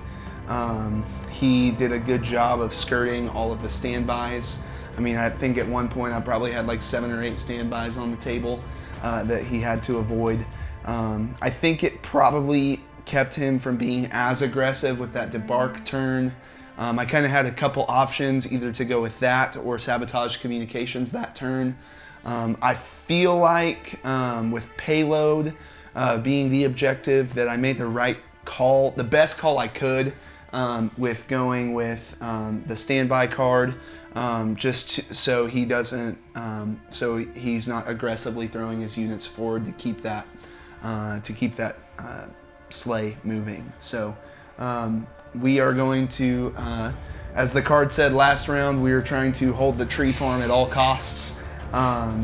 He did a good job of skirting all of the standbys. I mean, I think at one point I probably had like 7 or 8 standbys on the table that he had to avoid. I think it probably kept him from being as aggressive with that debark turn. I kind of had a couple options, either to go with that or sabotage communications that turn. I feel like with payload being the objective, that I made the right call, the best call I could with going with the standby card, so he doesn't, so he's not aggressively throwing his units forward to keep that sleigh moving. So we are going to, as the card said last round, we are trying to hold the tree farm at all costs.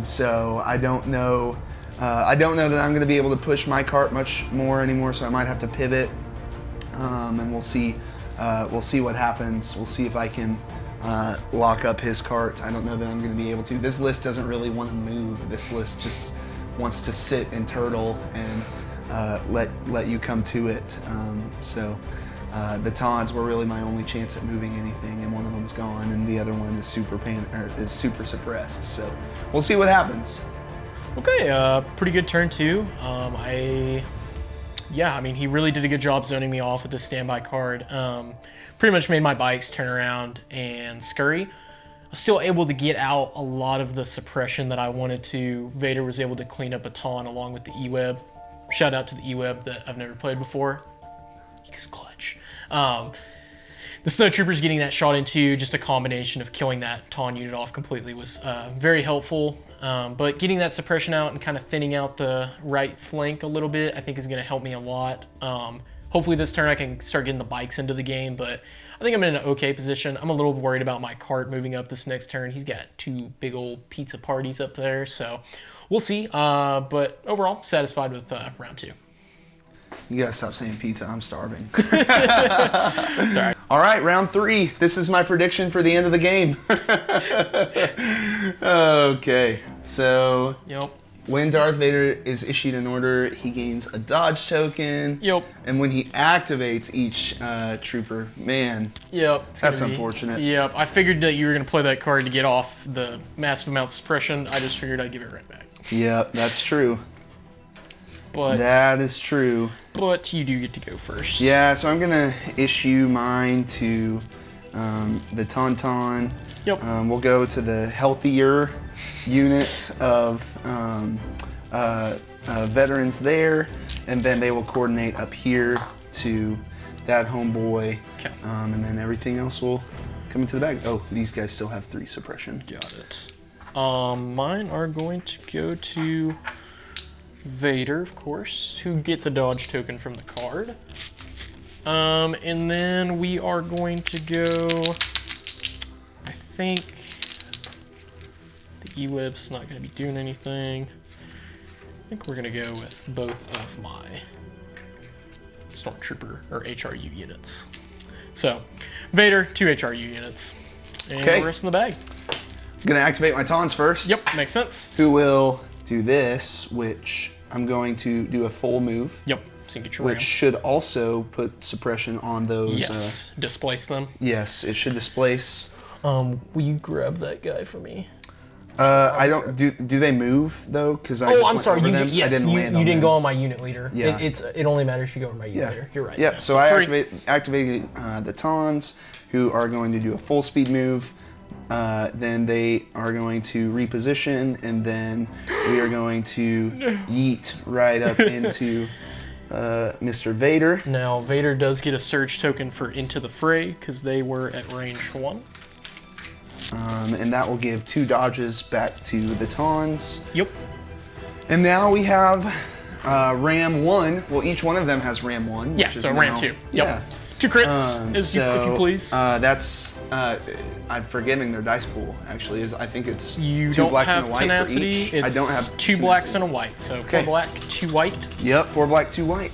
So I don't know that I'm going to be able to push my cart much more anymore. So I might have to pivot, and we'll see. We'll see what happens. We'll see if I can lock up his cart. I don't know that I'm going to be able to. This list doesn't really want to move. This list just wants to sit and turtle and let you come to it. So the Tauns were really my only chance at moving anything, and one of them's gone, and the other one is super suppressed. So we'll see what happens. Okay, pretty good turn too. Yeah, I mean, he really did a good job zoning me off with the standby card. Pretty much made my bikes turn around and scurry. I was still able to get out a lot of the suppression that I wanted to. Vader was able to clean up a ton along with the E-Web. Shout out to the E-Web that I've never played before. He's clutch. The snowtroopers getting that shot into, just a combination of killing that Taun unit off completely was very helpful. But getting that suppression out and kind of thinning out the right flank a little bit, I think is going to help me a lot. Hopefully this turn I can start getting the bikes into the game, but I think I'm in an okay position. I'm a little worried about my cart moving up this next turn. He's got 2 big old pizza parties up there, so we'll see. But overall, satisfied with round 2. You gotta stop saying pizza. I'm starving. Sorry. All right, round 3. This is my prediction for the end of the game. Okay, so Yep. when Darth Vader is issued an order, he gains a dodge token. Yep. And when he activates each trooper, man, Yep. it's that's gonna be- unfortunate. Yep. I figured that you were going to play that card to get off the massive amount of suppression. I just figured I'd give it right back. Yep, that's true. But That is true. you do get to go first. Yeah, so I'm gonna issue mine to the Tauntaun. Yep. We'll go to the healthier unit of veterans there, and then they will coordinate up here to that homeboy, Okay. and then everything else will come into the bag. Oh, these guys still have 3 suppression. Got it. Mine are going to go to Vader, of course, who gets a dodge token from the card. And then we are going to go, I think the E-Web's not going to be doing anything. I think we're going to go with both of my Stormtrooper or HRU units. So, Vader, 2 HRU units. And Okay. the rest in the bag. I'm gonna activate my Tauns first. Yep, makes sense. Who will do this, which I'm going to do a full move, Yep, so you get your which ram. should also put suppression on those. Yes, displace them. Yes, it should displace. Will you grab that guy for me? I don't. Do they move though? Because I. Oh, just I'm went sorry. over You them. did, yes, I didn't land on you didn't them. go on my unit leader. Yeah. It only matters if you go on my unit Yeah. leader. You're right. Yep. So I free. activated the Tauns, who are going to do a full speed move. Then they are going to reposition, and then we are going to yeet right up into Mr. Vader. Now Vader does get a surge token for Into the Fray because they were at range 1. And that will give 2 dodges back to the Tauns. Yep. And now we have Ram 1. Well, each one of them has Ram 1. Yeah. which is So Ram now- 2. Yep. Yeah. 2 crits, if you please. That's I'm forgetting their dice pool. Actually, is I think it's You 2 don't blacks have and a white tenacity. for each. I don't have 2 tenacity. blacks and a white. So Okay. 4 black, 2 white. Yep, 4 black, 2 white.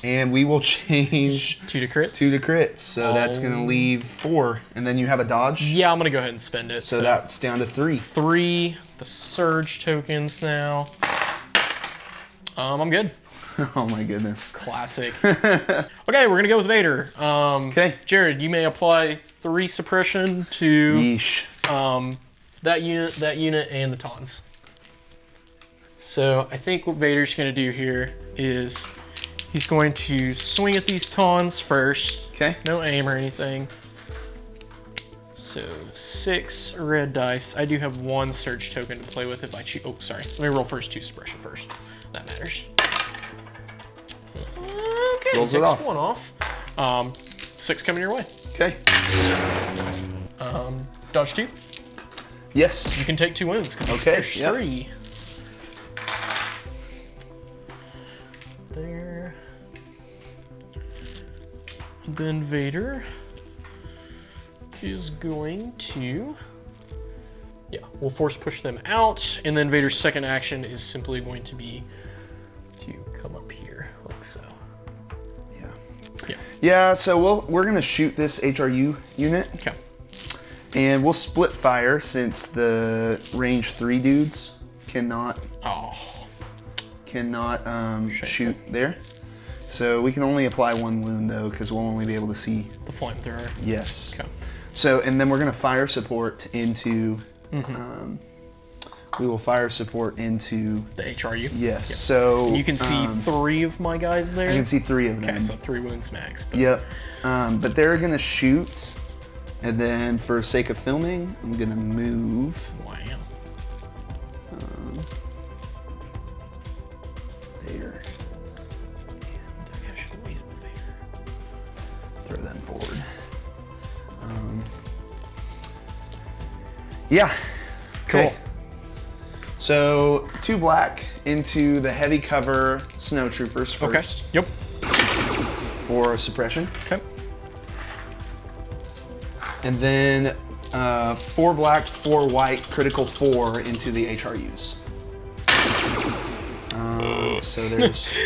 And we will change 2 to crits. 2 to crits. So that's gonna leave 4, and then you have a dodge. Yeah, I'm gonna go ahead and spend it. So that's down to 3. 3. The surge tokens now. I'm good. Oh my goodness. Classic. Okay, we're gonna go with Vader. Okay. Jared, you may apply 3 suppression to Yeesh. that unit, and the Taunts. So I think what Vader's gonna do here is he's going to swing at these Taunts first. Okay. No aim or anything. So 6 red dice. I do have 1 surge token to play with if I choose. Oh, sorry. Let me roll first 2 suppression first. That matters. Okay, Rolls it takes off. 1 off. 6 coming your way. Okay. Dodge 2. Yes. You can take 2 wounds because Okay, there's yep. 3. There. Then Vader is going to, we'll force push them out, and then Vader's second action is simply going to be to come up here like so. Yeah. Yeah. Yeah. So we're gonna shoot this HRU unit, Okay. and we'll split fire since the range 3 dudes cannot Oh. shoot there. So we can only apply 1 wound though, because we'll only be able to see. The flamethrower. Yes. Okay. So, and then we're gonna fire support into. We will fire support into. The HRU. Yes. So And you can see 3 of my guys there. I can see 3 of them. Okay, so 3 wounds max. But Yep. But they're gonna shoot, and then for sake of filming, I'm gonna move. Wow. There. I should have waited with Vader. Throw them forward. Yeah. Cool. Okay. So 2 black into the heavy cover snow troopers Okay. first Yep. for suppression. Okay. And then 4 black, 4 white, critical 4 into the HRUs. So there's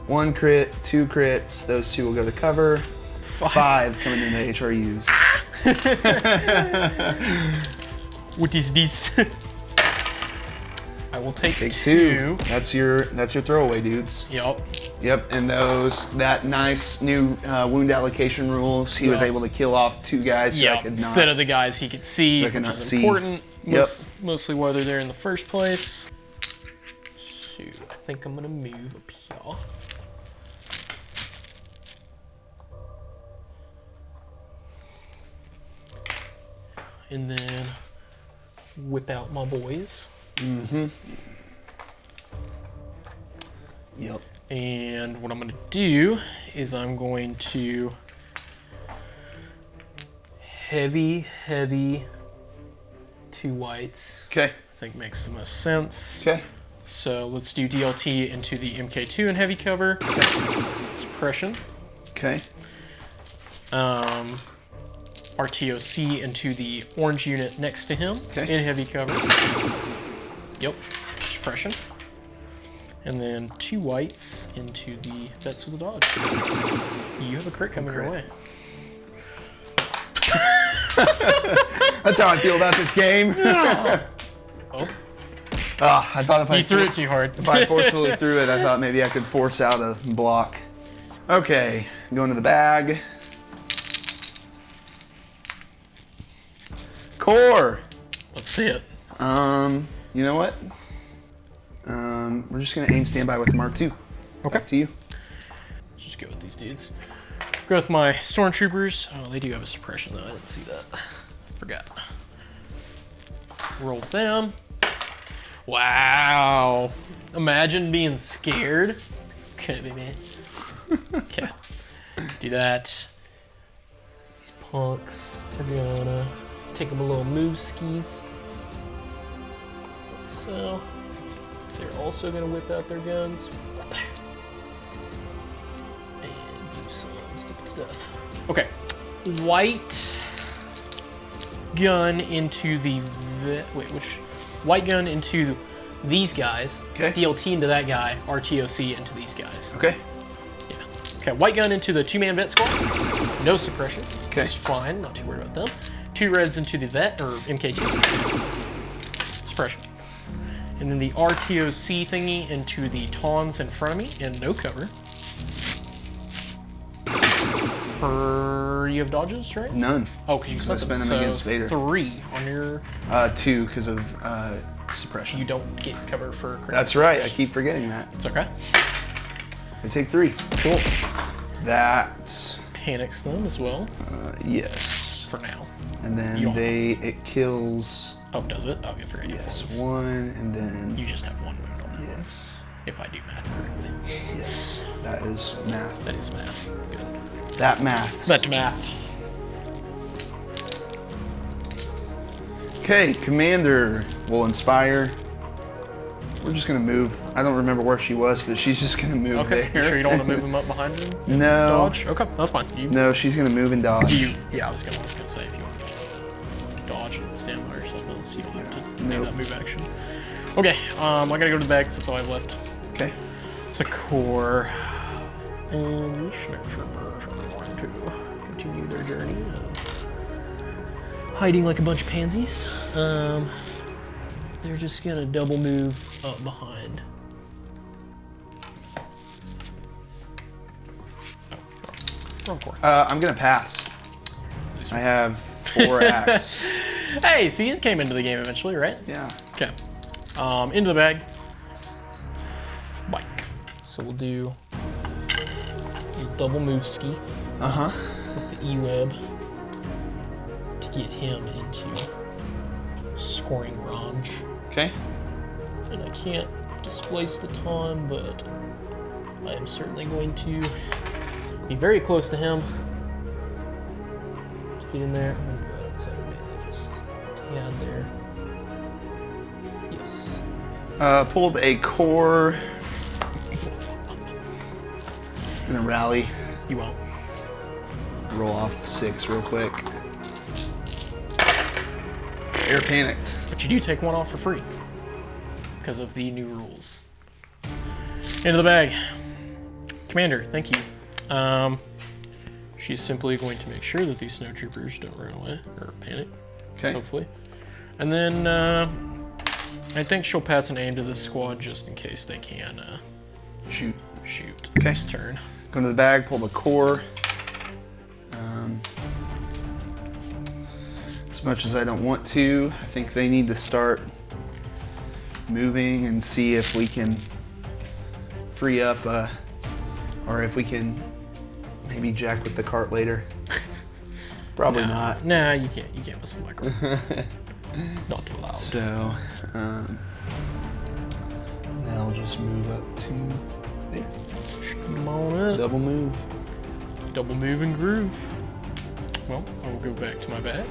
1 crit, 2 crits. Those 2 will go to cover. 5 coming into HRUs. What is this? I will take 2. That's your throwaway dudes. Yep. Yep, and that nice new wound allocation rules. He was able to kill off 2 guys who I could not. Instead of the guys he could see, which is important. Yep. Mostly why they're there in the first place. So I think I'm gonna move up here. And then whip out my boys. Mm-hmm. Yep. And what I'm going to do is I'm going to heavy 2 whites. Okay. I think makes the most sense. Okay. So let's do DLT into the MK2 in heavy cover. Suppression. Okay. RTOC into the orange unit next to him in heavy cover. Yep. Suppression. And then 2 whites into the vets with the dodge. You have a crit coming your way. That's how I feel about this game. Oh. I thought if you threw it too hard. If I forcefully threw it, I thought maybe I could force out a block. Okay, going to the bag. Core. Let's see it. You know what? We're just gonna aim standby with the Mark II. Okay. Back to you. Let's just go with these dudes. Go with my stormtroopers. Oh, they do have a suppression though. I didn't see that. Forgot. Roll them. Wow. Imagine being scared. Couldn't be me. Okay. Do that. These punks are gonna take them a little move skis. Like so. They're also gonna whip out their guns. And do some stupid stuff. Okay. White gun into the white gun into these guys. Okay. DLT into that guy. RTOC into these guys. Okay. Yeah. Okay. White gun into the 2-man vet squad. No suppression. Okay. It's fine. Not too worried about them. 2 reds into the vet or MK2. Suppression. And then the RTOC thingy into the tawns in front of me and no cover. You have dodges, right? None. Oh, because you spent them against Vader. 3 on your. 2 because of suppression. You don't get cover for. That's right. I keep forgetting that. It's okay. I take 3. Cool. That Panics them as well. Yes. For now. And then it kills. Oh, does it? Oh, I forgot. Yes. 1 and then. You just have 1 wound on that. Yes. If I do math correctly. Yes. That is math. That is math. Good. That math. That's math. Okay, Commander will inspire. We're just gonna move. I don't remember where she was, but she's just gonna move there. there. You sure you don't want to move him up behind him? No. Dodge? Okay, that's fine. No, she's gonna move and dodge. Yeah, I was gonna say if you want to dodge and stand by or something else, you have to do that move action. Okay, I gotta go to the bag 'cause that's all I have left. Okay. It's a core. And snowtroopers are going to continue their journey of hiding like a bunch of pansies. They're just gonna double move up behind. Oh, wrong core. I'm gonna pass. I have 4 acts. Hey, see, it came into the game eventually, right? Yeah. Okay. Into the bag. Bike. So we'll do a double move ski. With the E-web to get him into scoring range. Okay. And I can't displace the Taun, but I am certainly going to be very close to him. To get in there, I'm gonna go outside of melee, just tad there. Yes. Pulled a core. Gonna rally. You won't. Roll off 6 real quick. Air panicked. But you do take one off for free because of the new rules. Into the bag. Commander, thank you. She's simply going to make sure that these snowtroopers don't run away or panic. Okay. Hopefully. And then I think she'll pass an aim to this squad just in case they can Shoot. Okay. This turn. Go to the bag, pull the core. As much as I don't want to, I think they need to start moving and see if we can free up, or if we can maybe jack with the cart later. Probably not. Nah, you can't miss a micro. Not allowed. So, they'll just move up to there. Come on in. Double move. Double move and groove. Well, I will go back to my bag.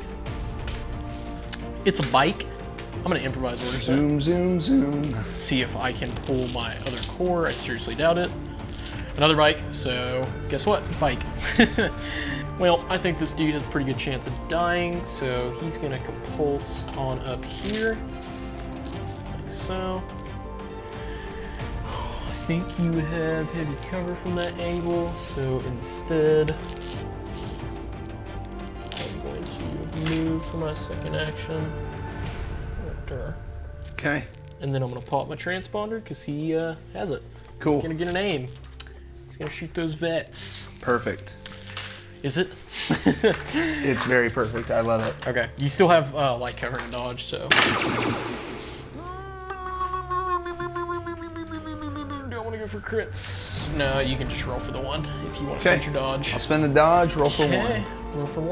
It's a bike. I'm gonna improvise order set. Zoom, zoom, zoom. See if I can pull my other core. I seriously doubt it. Another bike, so guess what? Bike. Well, I think this dude has a pretty good chance of dying, so he's gonna compulse on up here. Like so. I think you would have heavy cover from that angle, so instead I'm going to move for my second action. Right there. Okay. And then I'm gonna pop my transponder because he has it. Cool. He's gonna get an aim. He's gonna shoot those vets. Perfect. Is it? It's very perfect. I love it. Okay. You still have light cover and dodge, so. Do I want to go for crits? No, you can just roll for the one if you want to spend your dodge. I'll spend the dodge, roll for one. Roll for one.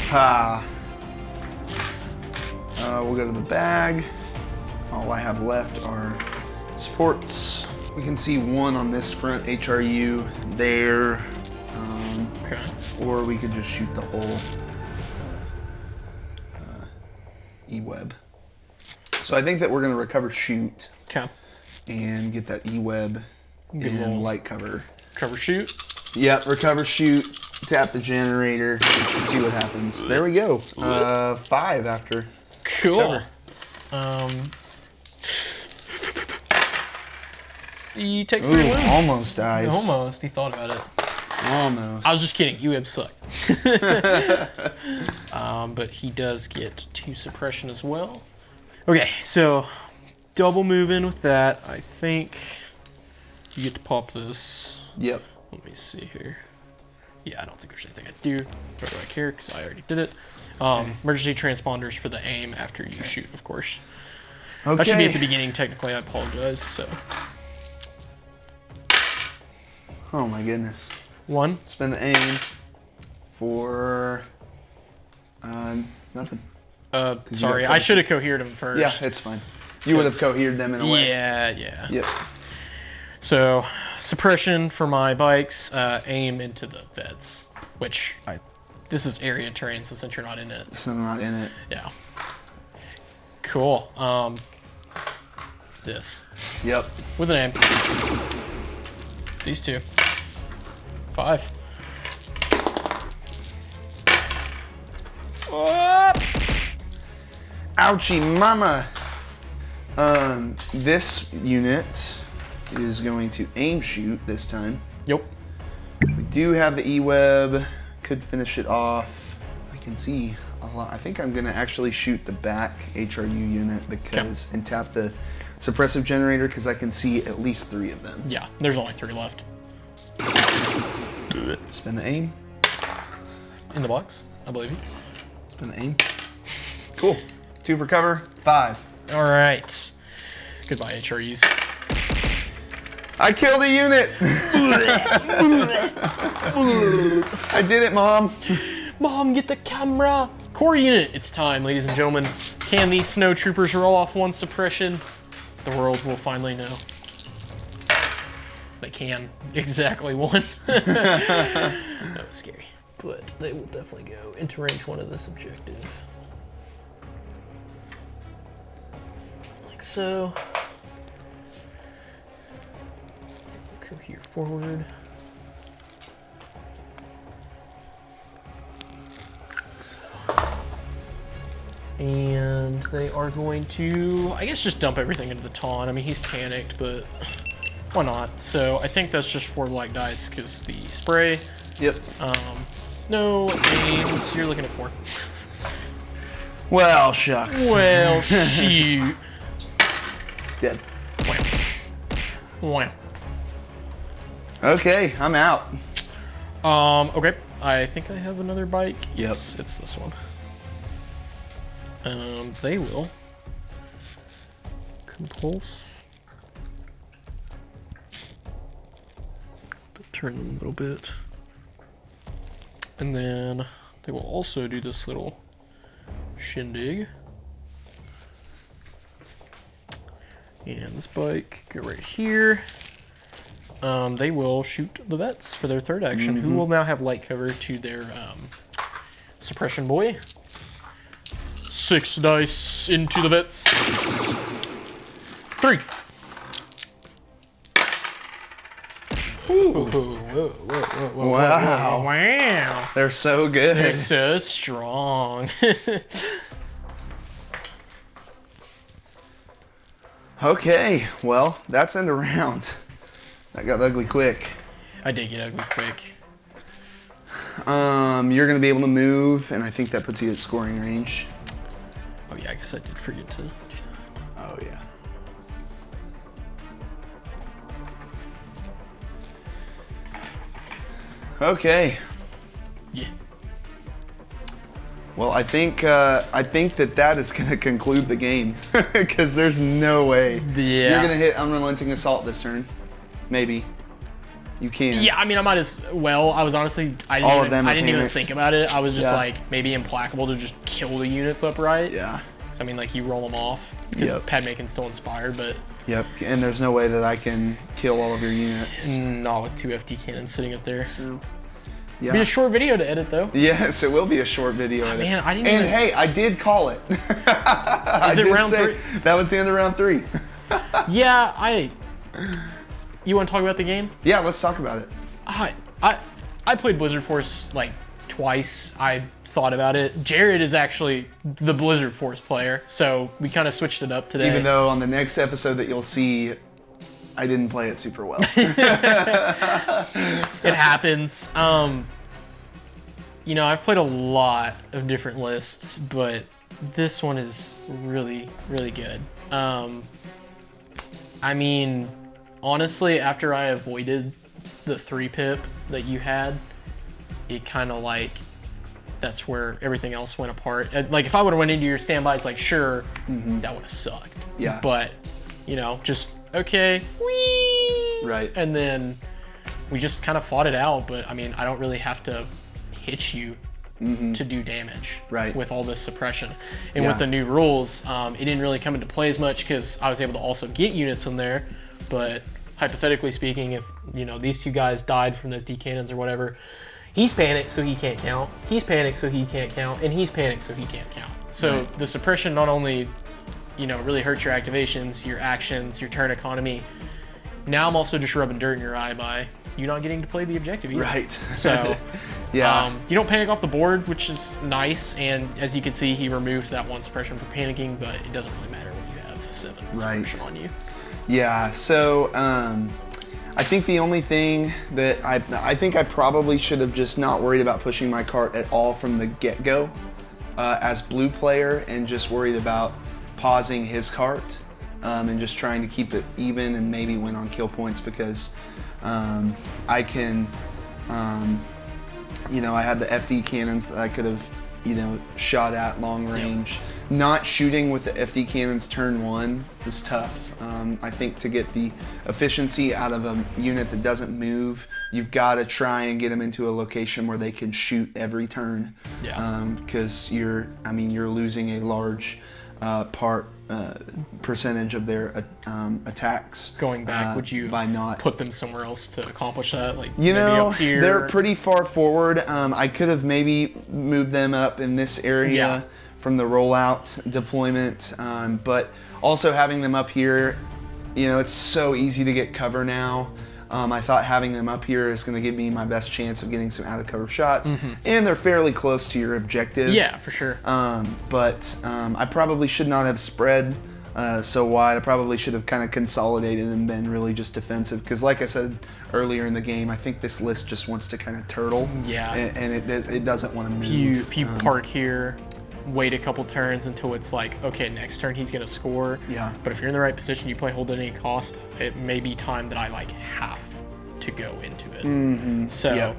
Ha. We'll go to the bag. All I have left are supports. We can see one on this front HRU there. Okay. Or we could just shoot the whole E-web. So I think that we're going to recover shoot. Okay. And get that E-web and light cover. Cover shoot. Yep, recover shoot, tap the generator, see what happens. There we go. 5 after. Cool. He takes 3 wounds. Almost dies. Almost. He thought about it. Almost. I was just kidding. UM suck. But he does get 2 suppression as well. Okay, so double move in with that. I think you get to pop this. Yep. Let me see here. Yeah, I don't think there's anything I do. Nor do I care because I already did it. Emergency transponders for the aim after you shoot, of course. Okay. That should be at the beginning, technically. I apologize. So. Oh my goodness. 1. Spend the aim for nothing. Sorry, I should have cohered them first. Yeah, it's fine. You would have cohered them in a way. Yeah. Yep. So, suppression for my bikes, aim into the vets, which this is area terrain, so since you're not in it. So I'm not in it. Yeah. Cool. This. Yep. With an aim. These 2. 5. Whoop! Ouchie mama. This unit is going to aim shoot this time. Yep. We do have the E-web. Could finish it off. I can see a lot. I think I'm gonna actually shoot the back HRU unit because and tap the suppressive generator because I can see at least 3 of them. Yeah, there's only 3 left. Spin the aim. In the box, I believe you. Spin the aim. Cool. 2 for cover. 5. All right. Goodbye, HRUs. I killed a unit. I did it, Mom. Mom, get the camera. Core unit, it's time, ladies and gentlemen. Can these snow troopers roll off 1 suppression? The world will finally know. They can. Exactly 1. That was scary. But they will definitely go into range 1 of this objective. Like so. Go here forward. So. they are going to, I guess, just dump everything into the Tauntaun. I mean, he's panicked, but why not? So I think that's just 4 black dice because the spray. Yep. No aims. You're looking at 4. Well, shucks. Well, shoot. Dead. Wow. Wow. Okay, I'm out. Okay. I think I have another bike. Yes, it's this one. They will compulse. Turn them a little bit. And then they will also do this little shindig. And this bike, go right here. They will shoot the vets for their third action, who will now have light cover to their suppression boy. 6 dice into the vets. 3. Ooh. Whoa, Wow. wow. They're so good. They're so strong. Okay, well, that's end of round. That got ugly quick. I did get ugly quick. You're gonna be able to move, and I think that puts you at scoring range. Oh yeah, I guess I did forget to. Oh yeah. Okay. Yeah. Well, I think that is gonna conclude the game because there's no way Yeah. you're gonna hit unrelenting assault this turn. Maybe. You can. Yeah, I mean, I might as well. I was honestly, I didn't even think about it. I was just like, maybe implacable to just kill the units upright. Yeah. So, I mean, like, you roll them off because Padme can still inspire, but Yep. And there's no way that I can kill all of your units. not with 2 FD cannons sitting up there. So. Be a Yeah. short video to edit, though. Yes, it will be a short video. Man, I didn't And even... hey, I did call it. Is it round 3? That was the end of round 3. Yeah, You want to talk about the game? Yeah, let's talk about it. I played Blizzard Force like twice. I thought about it. Jared is actually the Blizzard Force player, so we kind of switched it up today. Even though on the next episode that you'll see, I didn't play it super well. It happens. You know, I've played a lot of different lists, but this one is really, really good. I mean, honestly, after I avoided the 3-pip that you had, it kind of like, that's where everything else went apart. Like, if I would have went into your standbys, like, sure, that would have sucked. Yeah. But, you know, just, okay, whee! Right. And then we just kind of fought it out, but, I mean, I don't really have to hit you to do damage with all this suppression. And with the new rules, it didn't really come into play as much because I was able to also get units in there, but hypothetically speaking, if, you know, these 2 guys died from the FD cannons or whatever, he's panicked, so he can't count. He's panicked, so he can't count. And he's panicked, so he can't count. So the suppression not only, you know, really hurts your activations, your actions, your turn economy. Now I'm also just rubbing dirt in your eye by you not getting to play the objective either. Right. So, yeah. You don't panic off the board, which is nice. And as you can see, he removed that 1 suppression for panicking, but it doesn't really matter when you have 7 suppression on you. Yeah, so I think the only thing that I think I probably should have just not worried about pushing my cart at all from the get-go as blue player and just worried about pausing his cart and just trying to keep it even and maybe win on kill points because I can, you know, I had the FD cannons that I could have, you know, shot at long range. Not shooting with the FD cannons turn 1 is tough. I think to get the efficiency out of a unit that doesn't move, you've got to try and get them into a location where they can shoot every turn. Yeah. Because you're losing a large percentage of their attacks. Going back, would you by not put them somewhere else to accomplish that? Like, you maybe know, up here? They're pretty far forward. I could have maybe moved them up in this area from the rollout deployment, but also having them up here, you know, it's so easy to get cover now. I thought having them up here is going to give me my best chance of getting some out-of-cover shots, and they're fairly close to your objective. Yeah, for sure. But I probably should not have spread so wide. I probably should have kind of consolidated and been really just defensive, because like I said earlier in the game, I think this list just wants to kind of turtle. Yeah. And it doesn't want to move. If you park here, wait a couple turns until it's like, okay, next turn he's gonna score. Yeah. But if you're in the right position, you play hold at any cost, it may be time that I like have to go into it. So Yep.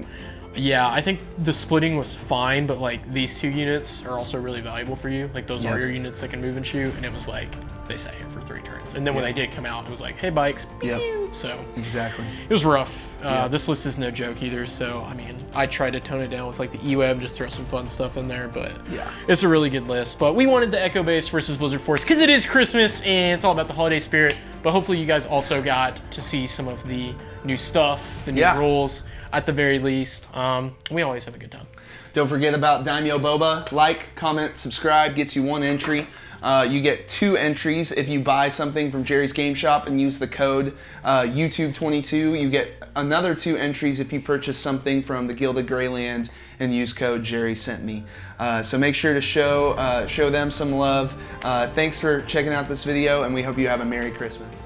yeah, I think the splitting was fine, but like these two units are also really valuable for you. Like those are your units that can move and shoot, and it was like they sat here for 3 turns. And then when they did come out, it was like, hey bikes, pew! So Exactly. it was rough. This list is no joke either, so I mean, I tried to tone it down with like the EWEB, just throw some fun stuff in there, but it's a really good list. But we wanted the Echo Base versus Blizzard Force because it is Christmas and it's all about the holiday spirit, but hopefully you guys also got to see some of the new stuff, the new rules, at the very least. We always have a good time. Don't forget about Daimyo Boba. Like, comment, subscribe, gets you 1 entry. You get 2 entries if you buy something from Jerry's Game Shop and use the code YouTube22. You get another 2 entries if you purchase something from the Gilded Greyland and use code Jerry Sent Me. So make sure to show them some love. Thanks for checking out this video, and we hope you have a Merry Christmas.